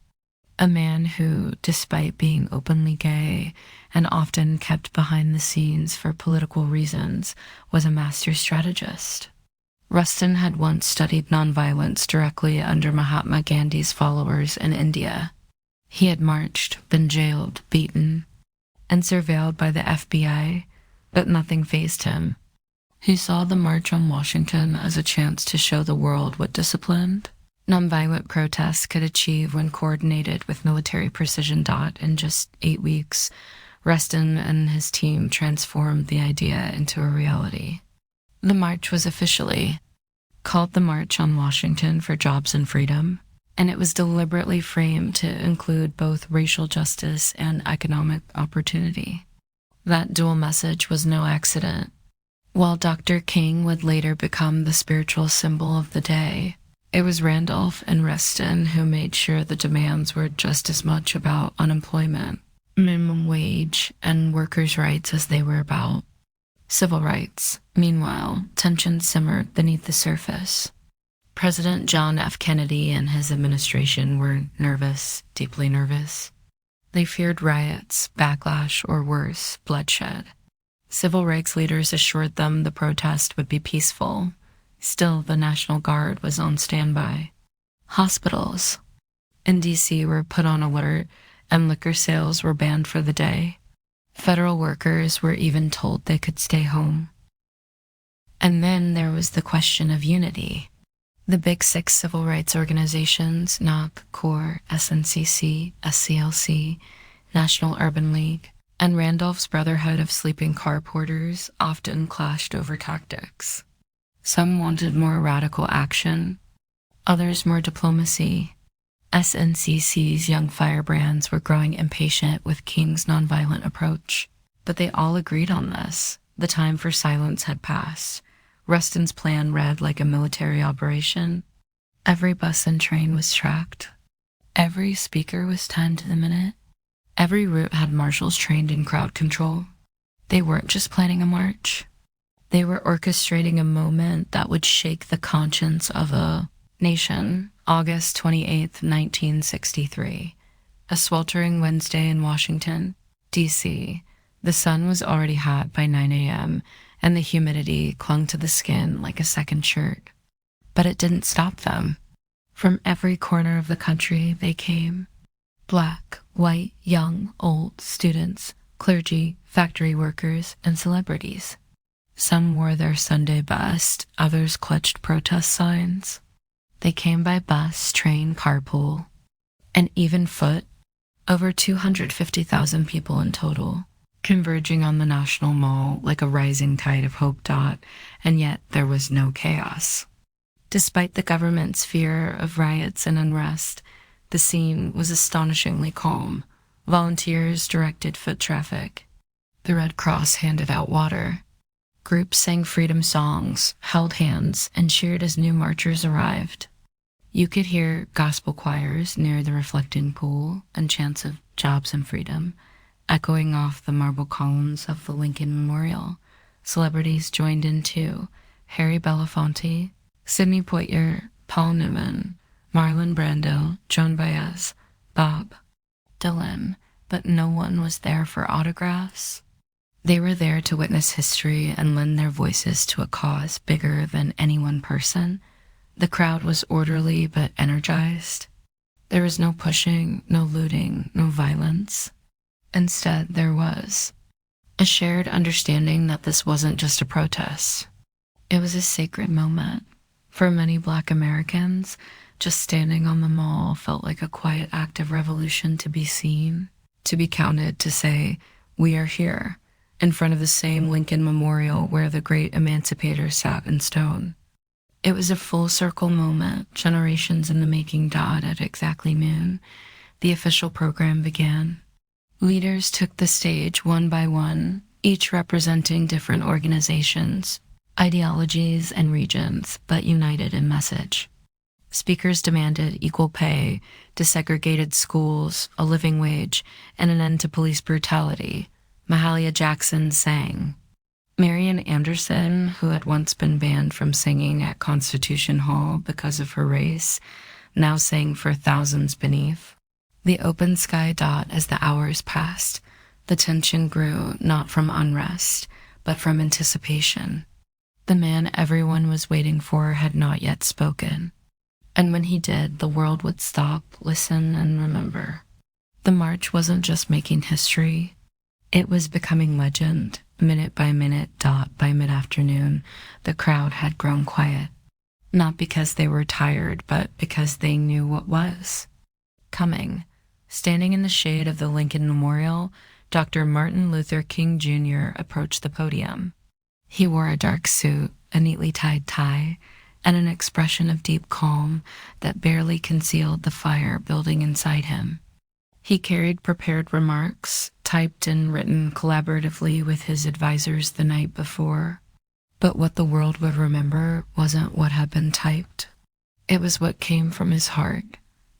a man who, despite being openly gay and often kept behind the scenes for political reasons, was a master strategist. Rustin had once studied nonviolence directly under Mahatma Gandhi's followers in India. He had marched, been jailed, beaten, and surveilled by the FBI, but nothing fazed him. He saw the March on Washington as a chance to show the world what disciplined, nonviolent protests could achieve when coordinated with military precision. In just 8 weeks, Rustin and his team transformed the idea into a reality. The march was officially called the March on Washington for Jobs and Freedom, and it was deliberately framed to include both racial justice and economic opportunity. That dual message was no accident. While Dr. King would later become the spiritual symbol of the day, it was Randolph and Rustin who made sure the demands were just as much about unemployment, minimum wage, and workers' rights as they were about civil rights. Meanwhile, tensions simmered beneath the surface. President John F. Kennedy and his administration were nervous, deeply nervous. They feared riots, backlash, or worse, bloodshed. Civil rights leaders assured them the protest would be peaceful. Still, the National Guard was on standby. Hospitals in D.C. were put on alert, and liquor sales were banned for the day. Federal workers were even told they could stay home. And then there was the question of unity. The big 6 civil rights organizations, NOC, CORE, SNCC, SCLC, National Urban League, and Randolph's Brotherhood of Sleeping Car Porters often clashed over tactics. Some wanted more radical action, others more diplomacy. SNCC's young firebrands were growing impatient with King's nonviolent approach, but they all agreed on this. The time for silence had passed. Rustin's plan read like a military operation. Every bus and train was tracked. Every speaker was timed to the minute. Every route had marshals trained in crowd control. They weren't just planning a march. They were orchestrating a moment that would shake the conscience of a nation. August 28th, 1963. A sweltering Wednesday in Washington, D.C. The sun was already hot by 9 a.m., and the humidity clung to the skin like a second shirt. But it didn't stop them. From every corner of the country they came. Black, white, young, old, students, clergy, factory workers, and celebrities. Some wore their Sunday best, others clutched protest signs. They came by bus, train, carpool, and even foot. Over 250,000 people in total, converging on the National Mall like a rising tide of hope. And yet there was no chaos. Despite the government's fear of riots and unrest, the scene was astonishingly calm. Volunteers directed foot traffic. The Red Cross handed out water. Groups sang freedom songs, held hands, and cheered as new marchers arrived. You could hear gospel choirs near the reflecting pool and chants of jobs and freedom, echoing off the marble columns of the Lincoln Memorial. Celebrities joined in too. Harry Belafonte, Sidney Poitier, Paul Newman, Marlon Brando, Joan Baez, Bob Dylan, but no one was there for autographs. They were there to witness history and lend their voices to a cause bigger than any one person. The crowd was orderly but energized. There was no pushing, no looting, no violence. Instead, there was a shared understanding that this wasn't just a protest. It was a sacred moment. For many Black Americans, just standing on the mall felt like a quiet act of revolution to be seen, to be counted, to say, "We are here," in front of the same Lincoln Memorial where the great emancipator sat in stone. It was a full circle moment, generations in the making. At exactly noon, the official program began. Leaders took the stage one by one, each representing different organizations, ideologies, and regions, but united in message. Speakers demanded equal pay, desegregated schools, a living wage, and an end to police brutality. Mahalia Jackson sang. Marian Anderson, who had once been banned from singing at Constitution Hall because of her race, now sang for thousands beneath. The open sky. As the hours passed, the tension grew not from unrest, but from anticipation. The man everyone was waiting for had not yet spoken. And when he did, the world would stop, listen, and remember. The march wasn't just making history. It was becoming legend. Minute by minute. By mid-afternoon, the crowd had grown quiet. Not because they were tired, but because they knew what was coming. Standing in the shade of the Lincoln Memorial, Dr. Martin Luther King Jr. approached the podium. He wore a dark suit, a neatly tied tie, and an expression of deep calm that barely concealed the fire building inside him. He carried prepared remarks, typed and written collaboratively with his advisors the night before. But what the world would remember wasn't what had been typed. It was what came from his heart.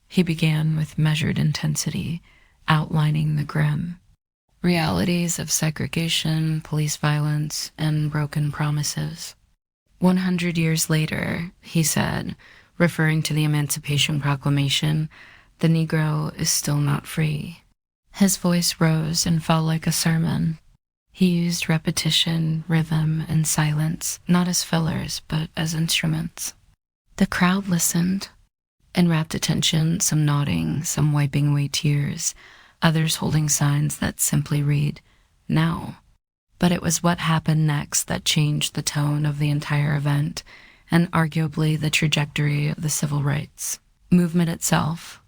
He began with measured intensity, outlining the grim realities of segregation, police violence, and broken promises. 100 years later, he said, referring to the Emancipation Proclamation, the Negro is still not free. His voice rose and fell like a sermon. He used repetition, rhythm, and silence, not as fillers, but as instruments. The crowd listened. In rapt attention, some nodding, some wiping away tears, others holding signs that simply read, "Now." But it was what happened next that changed the tone of the entire event, and arguably the trajectory of the civil rights movement itself.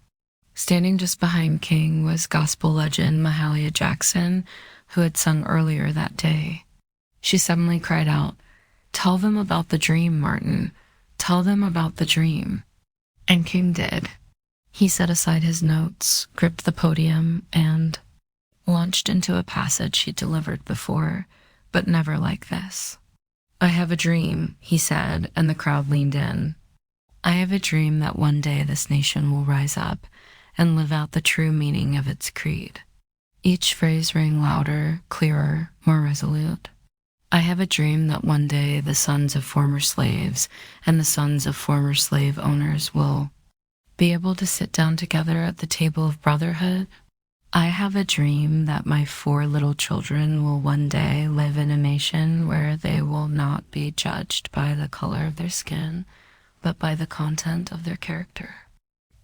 Standing just behind King was gospel legend Mahalia Jackson, who had sung earlier that day. She suddenly cried out, "Tell them about the dream, Martin. Tell them about the dream." And King did. He set aside his notes, gripped the podium, and launched into a passage he'd delivered before, but never like this. "I have a dream," he said, and the crowd leaned in. "I have a dream that one day this nation will rise up and live out the true meaning of its creed." Each phrase rang louder, clearer, more resolute. "I have a dream that one day the sons of former slaves and the sons of former slave owners will be able to sit down together at the table of brotherhood. I have a dream that my 4 little children will one day live in a nation where they will not be judged by the color of their skin, but by the content of their character."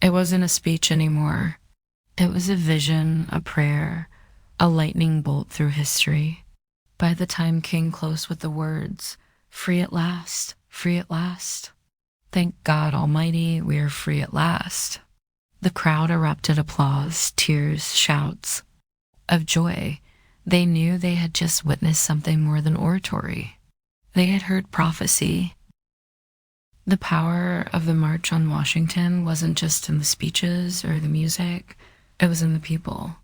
It wasn't a speech anymore. It was a vision, a prayer, a lightning bolt through history. By the time King closed with the words, "Free at last, free at last. Thank God Almighty, we are free at last," the crowd erupted applause, tears, shouts of joy. They knew they had just witnessed something more than oratory. They had heard prophecy. The power of the March on Washington wasn't just in the speeches or the music, it was in the people.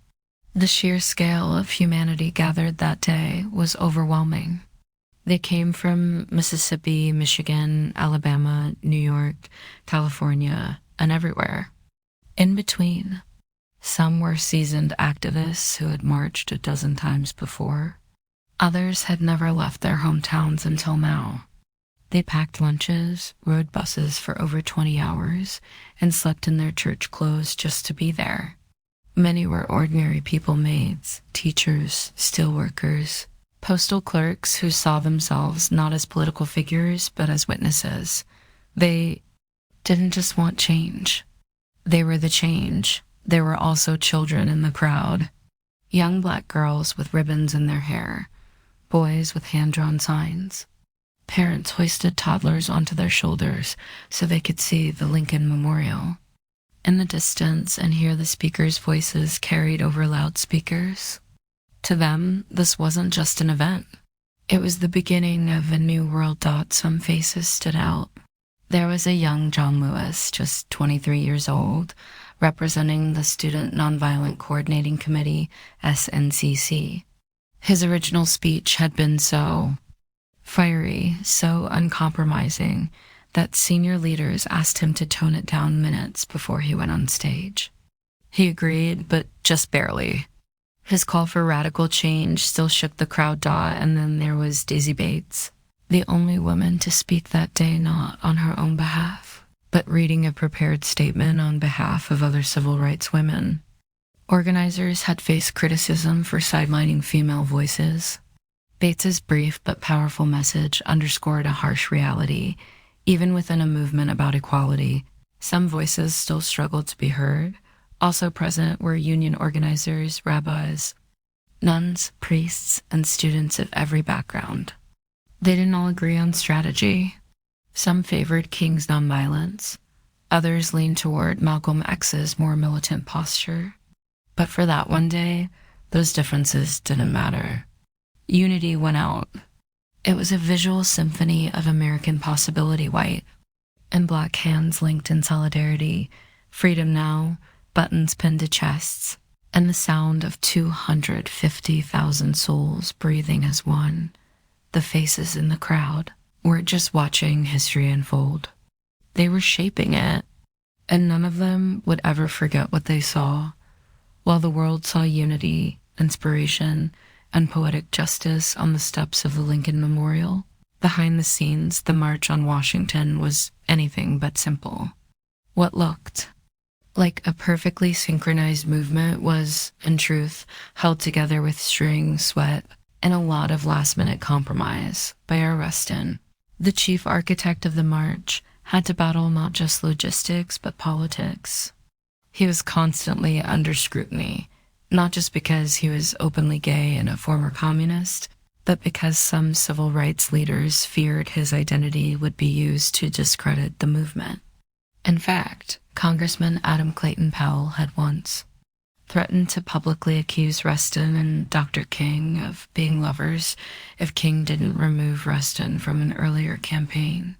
The sheer scale of humanity gathered that day was overwhelming. They came from Mississippi, Michigan, Alabama, New York, California, and everywhere. In between, some were seasoned activists who had marched a dozen times before. Others had never left their hometowns until now. They packed lunches, rode buses for over 20 hours, and slept in their church clothes just to be there. Many were ordinary people, maids, teachers, steelworkers, postal clerks who saw themselves not as political figures, but as witnesses. They didn't just want change. They were the change. There were also children in the crowd. Young black girls with ribbons in their hair, boys with hand-drawn signs. Parents hoisted toddlers onto their shoulders so they could see the Lincoln Memorial in the distance and hear the speakers' voices carried over loudspeakers. To them, this wasn't just an event. It was the beginning of a new world. Some faces stood out. There was a young John Lewis, just 23 years old, representing the Student Nonviolent Coordinating Committee, SNCC. His original speech had been so fiery, so uncompromising, that senior leaders asked him to tone it down minutes before he went on stage. He agreed, but just barely. His call for radical change still shook the crowd. And then there was Daisy Bates, the only woman to speak that day not on her own behalf, but reading a prepared statement on behalf of other civil rights women. Organizers had faced criticism for sidelining female voices. Bates's brief but powerful message underscored a harsh reality. Even within a movement about equality, some voices still struggled to be heard. Also present were union organizers, rabbis, nuns, priests, and students of every background. They didn't all agree on strategy. Some favored King's nonviolence. Others leaned toward Malcolm X's more militant posture. But for that one day, those differences didn't matter. Unity went out. It was a visual symphony of American possibility, white and black hands linked in solidarity, freedom now, buttons pinned to chests, and the sound of 250,000 souls breathing as one. The faces in the crowd weren't just watching history unfold. They were shaping it, and none of them would ever forget what they saw. While the world saw unity, inspiration, and poetic justice on the steps of the Lincoln Memorial, behind the scenes, the March on Washington was anything but simple. What looked like a perfectly synchronized movement was, in truth, held together with string, sweat, and a lot of last-minute compromise by our Rustin. The chief architect of the march had to battle not just logistics, but politics. He was constantly under scrutiny, not just because he was openly gay and a former communist, but because some civil rights leaders feared his identity would be used to discredit the movement. In fact, Congressman Adam Clayton Powell had once threatened to publicly accuse Rustin and Dr. King of being lovers if King didn't remove Rustin from an earlier campaign.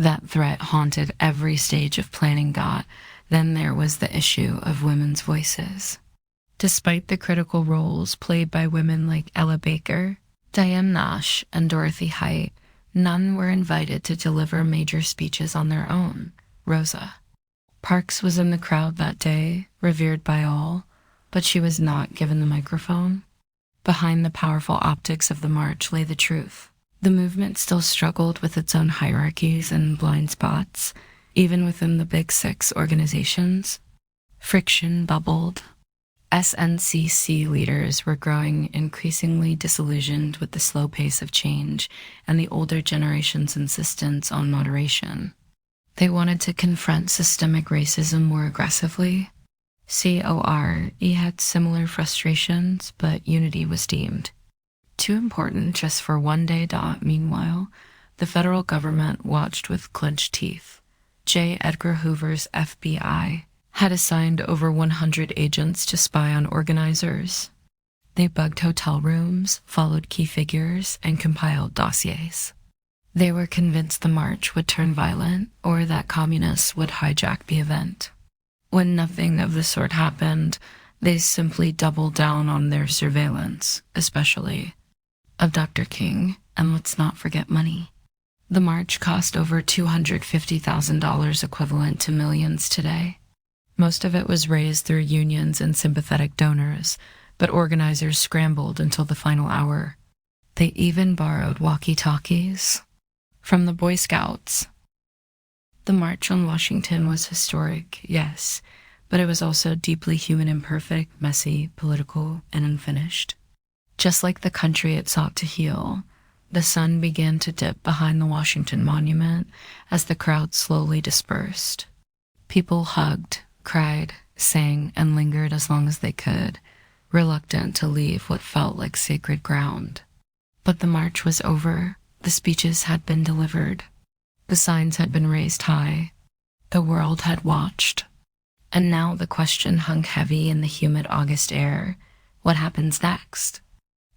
That threat haunted every stage of planning. Then there was the issue of women's voices. Despite the critical roles played by women like Ella Baker, Diane Nash, and Dorothy Height, none were invited to deliver major speeches on their own. Rosa Parks was in the crowd that day, revered by all, but she was not given the microphone. Behind the powerful optics of the march lay the truth. The movement still struggled with its own hierarchies and blind spots, even within the Big Six organizations. Friction bubbled. SNCC leaders were growing increasingly disillusioned with the slow pace of change and the older generation's insistence on moderation. They wanted to confront systemic racism more aggressively. CORE had similar frustrations, but unity was deemed too important just for one day. Meanwhile, the federal government watched with clenched teeth. J. Edgar Hoover's FBI had assigned over 100 agents to spy on organizers. They bugged hotel rooms, followed key figures, and compiled dossiers. They were convinced the march would turn violent or that communists would hijack the event. When nothing of the sort happened, they simply doubled down on their surveillance, especially of Dr. King, and let's not forget money. The march cost over $250,000, equivalent to millions today. Most of it was raised through unions and sympathetic donors, but organizers scrambled until the final hour. They even borrowed walkie-talkies from the Boy Scouts. The March on Washington was historic, yes, but it was also deeply human, imperfect, messy, political, and unfinished. Just like the country it sought to heal, the sun began to dip behind the Washington Monument as the crowd slowly dispersed. People hugged, cried, sang, and lingered as long as they could, reluctant to leave what felt like sacred ground. But the march was over. The speeches had been delivered. The signs had been raised high. The world had watched. And now the question hung heavy in the humid August air. What happens next?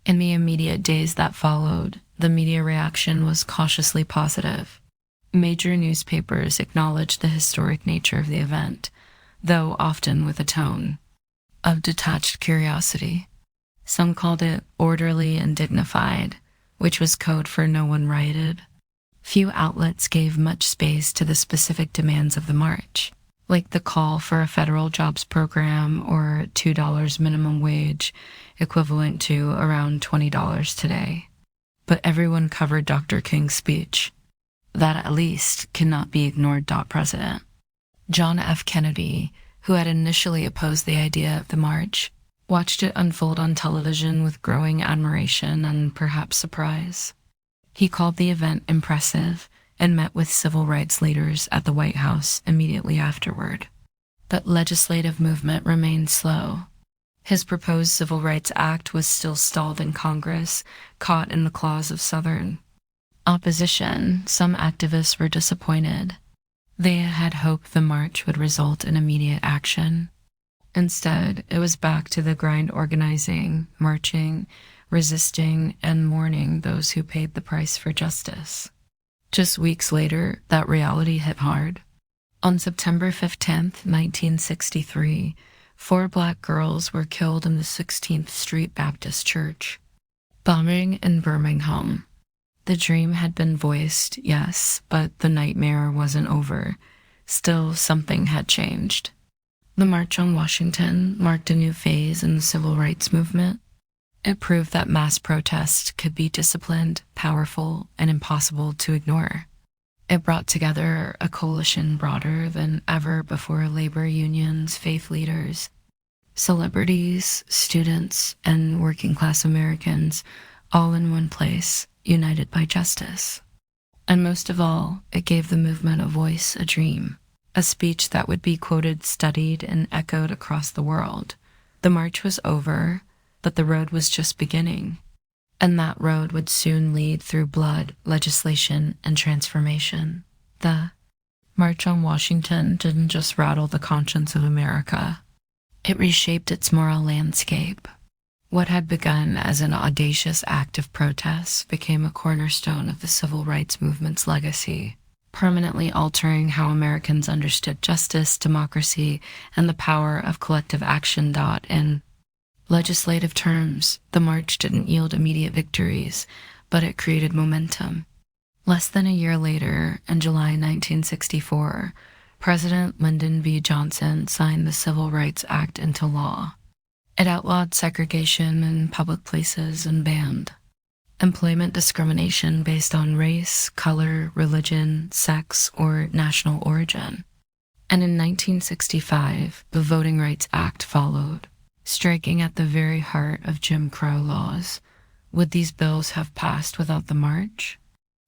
In the immediate days that followed, the media reaction was cautiously positive. Major newspapers acknowledged the historic nature of the event, though often with a tone of detached curiosity. Some called it orderly and dignified, which was code for no one rioted. Few outlets gave much space to the specific demands of the march, like the call for a federal jobs program or $2 minimum wage, equivalent to around $20 today. But everyone covered Dr. King's speech. That at least cannot be ignored. President John F. Kennedy, who had initially opposed the idea of the march, watched it unfold on television with growing admiration and perhaps surprise. He called the event impressive and met with civil rights leaders at the White House immediately afterward. But legislative movement remained slow. His proposed Civil Rights Act was still stalled in Congress, caught in the claws of Southern opposition. Some activists were disappointed. They had hoped the march would result in immediate action. Instead, it was back to the grind, organizing, marching, resisting, and mourning those who paid the price for justice. Just weeks later, that reality hit hard. On September 15th, 1963, 4 Black girls were killed in the 16th Street Baptist Church. Bombing in Birmingham. The dream had been voiced, yes, but the nightmare wasn't over. Still, something had changed. The March on Washington marked a new phase in the civil rights movement. It proved that mass protest could be disciplined, powerful, and impossible to ignore. It brought together a coalition broader than ever before: labor unions, faith leaders, celebrities, students, and working-class Americans, all in one place, united by justice. And most of all, it gave the movement a voice, a dream, a speech that would be quoted, studied, and echoed across the world. The march was over, but the road was just beginning. And that road would soon lead through blood, legislation, and transformation. The March on Washington didn't just rattle the conscience of America. It reshaped its moral landscape. What had begun as an audacious act of protest became a cornerstone of the civil rights movement's legacy. permanently altering how Americans understood justice, democracy, and the power of collective action. In legislative terms, the march didn't yield immediate victories, but it created momentum. Less than a year later, in July 1964, President Lyndon B. Johnson signed the Civil Rights Act into law. It outlawed segregation in public places and banned employment discrimination based on race, color, religion, sex, or national origin. And in 1965, the Voting Rights Act followed, striking at the very heart of Jim Crow laws. Would these bills have passed without the march?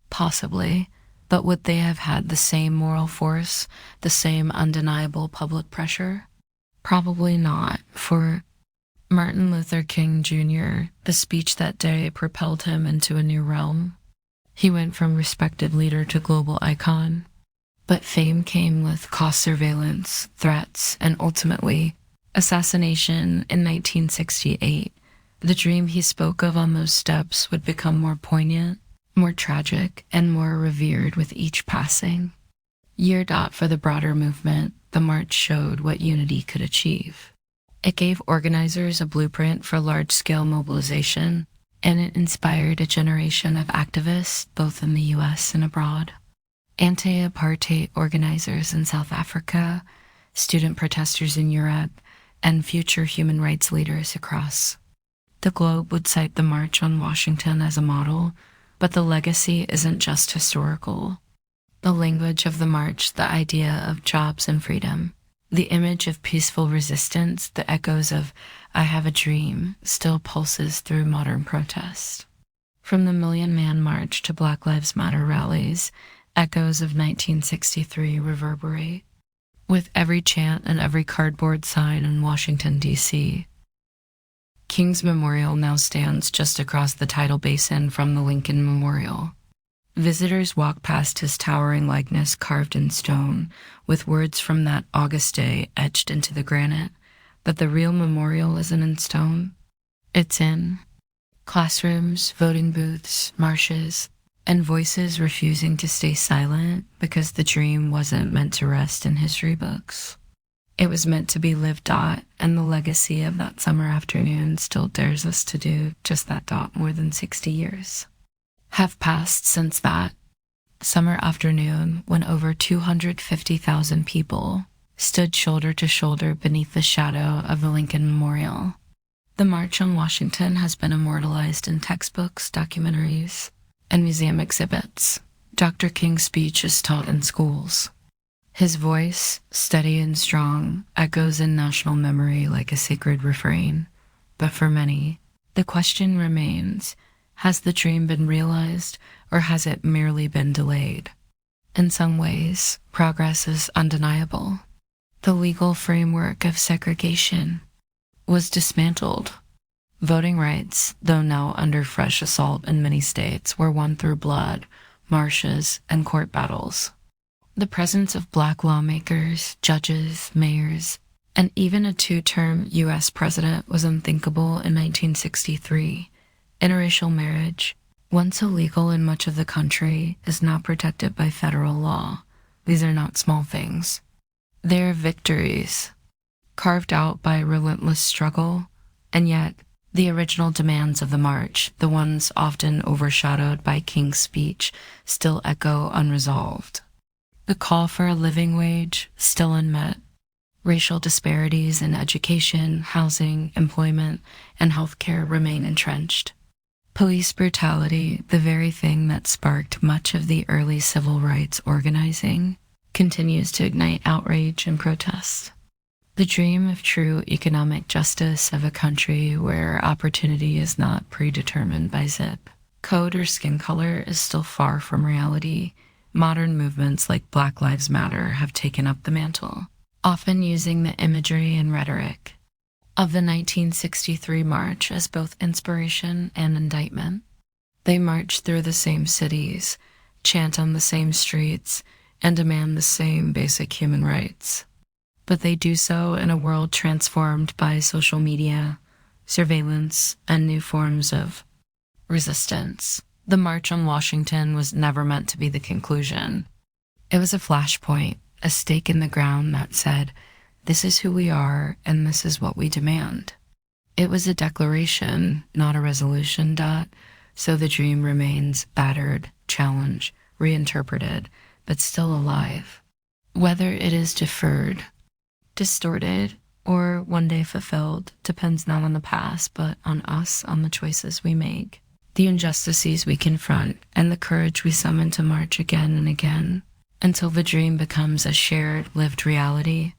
Possibly, but would they have had the same moral force, the same undeniable public pressure? Probably not, for Martin Luther King Jr., the speech that day propelled him into a new realm. He went from respected leader to global icon. But fame came with cost surveillance, threats, and ultimately, assassination in 1968. The dream he spoke of on those steps would become more poignant, more tragic, and more revered with each passing year. For the broader movement, the march showed what unity could achieve. It gave organizers a blueprint for large-scale mobilization, and it inspired a generation of activists both in the U.S. and abroad. Anti-apartheid organizers in South Africa, student protesters in Europe, and future human rights leaders across the globe would cite the March on Washington as a model, but the legacy isn't just historical. The language of the march, the idea of jobs and freedom, the image of peaceful resistance, the echoes of "I have a dream," still pulses through modern protest. From the Million Man March to Black Lives Matter rallies, echoes of 1963 reverberate. With every chant and every cardboard sign in Washington, D.C., King's Memorial now stands just across the tidal basin from the Lincoln Memorial. Visitors walk past his towering likeness carved in stone, with words from that August day etched into the granite. But the real memorial isn't in stone. It's in classrooms, voting booths, marshes, and voices refusing to stay silent because the dream wasn't meant to rest in history books. It was meant to be lived. And the legacy of that summer afternoon still dares us to do just that. More than 60 years have passed since that summer afternoon when over 250,000 people stood shoulder to shoulder beneath the shadow of the Lincoln Memorial. The March on Washington has been immortalized in textbooks, documentaries, and museum exhibits. Dr. King's speech is taught in schools. His voice, steady and strong, echoes in national memory like a sacred refrain. But for many, the question remains, has the dream been realized, or has it merely been delayed? In some ways, progress is undeniable. The legal framework of segregation was dismantled. Voting rights, though now under fresh assault in many states, were won through blood, marshes, and court battles. The presence of Black lawmakers, judges, mayors, and even a two-term U.S. president was unthinkable in 1963. Interracial marriage, once illegal in much of the country, is now protected by federal law. These are not small things. They are victories, carved out by relentless struggle, and yet the original demands of the march, the ones often overshadowed by King's speech, still echo unresolved. The call for a living wage, still unmet. Racial disparities in education, housing, employment, and healthcare remain entrenched. Police brutality, the very thing that sparked much of the early civil rights organizing, continues to ignite outrage and protest. The dream of true economic justice of a country where opportunity is not predetermined by zip code or skin color is still far from reality. Modern movements like Black Lives Matter have taken up the mantle, often using the imagery and rhetoric of the 1963 march as both inspiration and indictment. They march through the same cities, chant on the same streets, and demand the same basic human rights. But they do so in a world transformed by social media, surveillance, and new forms of resistance. The March on Washington was never meant to be the conclusion. It was a flashpoint, a stake in the ground that said, this is who we are and this is what we demand. It was a declaration, not a resolution. So the dream remains battered, challenged, reinterpreted, but still alive. Whether it is deferred, distorted, or one day fulfilled depends not on the past, but on us, on the choices we make, the injustices we confront, and the courage we summon to march again and again, until the dream becomes a shared, lived reality,